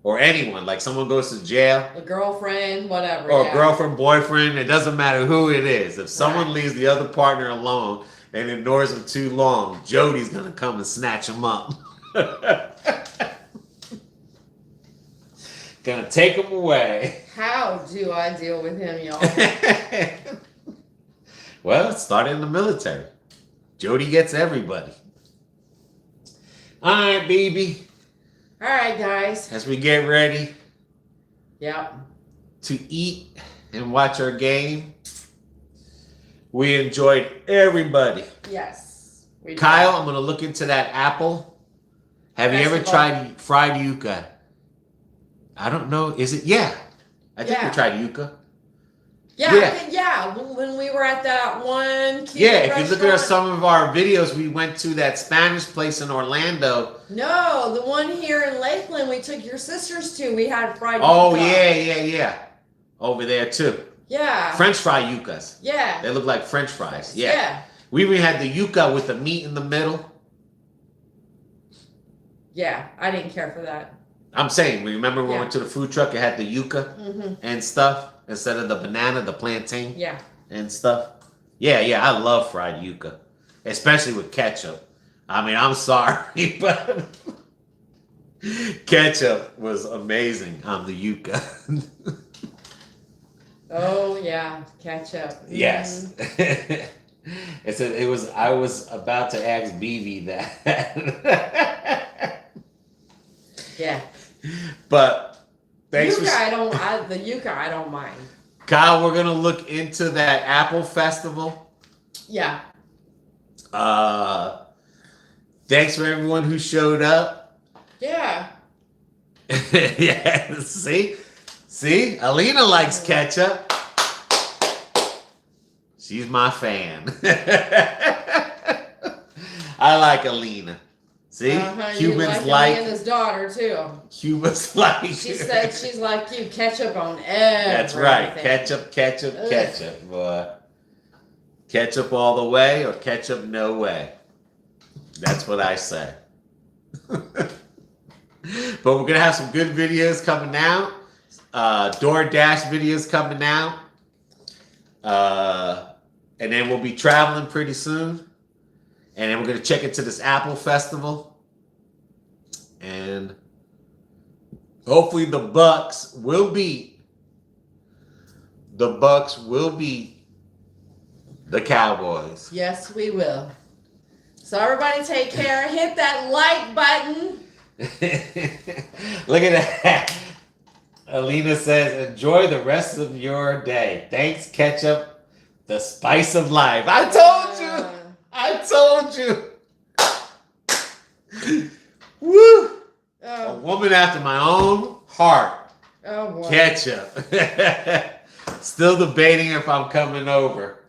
Or anyone, like someone goes to jail. A girlfriend, whatever. Or girlfriend, boyfriend, it doesn't matter who it is. If someone Right. leaves the other partner alone and ignores him too long, Jody's going to come and snatch him up. Gonna take him away. How do I deal with him, y'all? Well, it started in the military. Jody gets everybody. All right, baby. All right, guys. As we get ready Yep. to eat and watch our game, we enjoyed everybody. Yes. We did. Kyle, I'm gonna look into that apple. Have you ever tried fried yuca? I don't know. Is it? Yeah. I think we tried yuca. Yeah, Yeah. I think, yeah. When we were at that one cute Yeah, if you look at restaurant- some of our videos, we went to that Spanish place in Orlando. No, the one here in Lakeland we took your sisters to. We had fried Oh, yuca. yeah. Over there, too. Yeah. French fry yucas. Yeah. They look like French fries. Yeah. Yeah. We even had the yuca with the meat in the middle. Yeah. I didn't care for that. I'm saying, remember when we Yeah. went to the food truck, it had the yuca Mm-hmm. and stuff instead of the banana, the plantain Yeah. and stuff. Yeah, I love fried yuca, especially with ketchup. I mean, I'm sorry, but ketchup was amazing on the yuca. Oh yeah, ketchup. Yes. I was about to ask BB that. Yeah. But thanks Yuca, for the yuca I don't mind. Kyle, we're gonna look into that Apple Festival. Yeah. Thanks for everyone who showed up. Yeah. Yeah, see, Alina likes ketchup. She's my fan. I like Alina. See, humans like Amanda's daughter too. Humans like. She said she's like you, ketchup on everything. That's right, ketchup, boy. Ketchup all the way or ketchup no way. That's what I say. But we're gonna have some good videos coming out. DoorDash videos coming out. And then we'll be traveling pretty soon. And then we're gonna check into this Apple Festival. And hopefully the Bucs will beat the Cowboys. Yes, we will. So everybody take care. Hit that like button. Look at that. Alina says, enjoy the rest of your day. Thanks, ketchup, the spice of life. I told you. Woo. A woman after my own heart. Oh boy. Ketchup. Still debating if I'm coming over.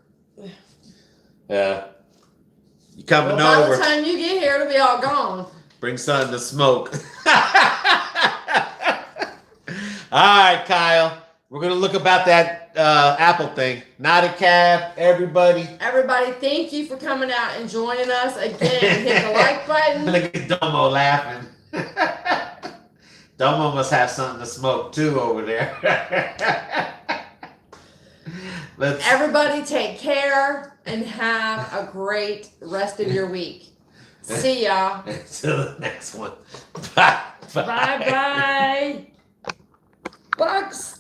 You coming By over. the time you get here, it'll be all gone. Bring something to smoke. All right, Kyle. We're going to look about that Apple thing. Not a cab, everybody. Everybody, thank you for coming out and joining us again. Hit the like button. Look at Domo laughing. Domo must have something to smoke too over there. Everybody take care and have a great rest of your week. See ya. Until the next one. Bye. Bye bye. Bucs.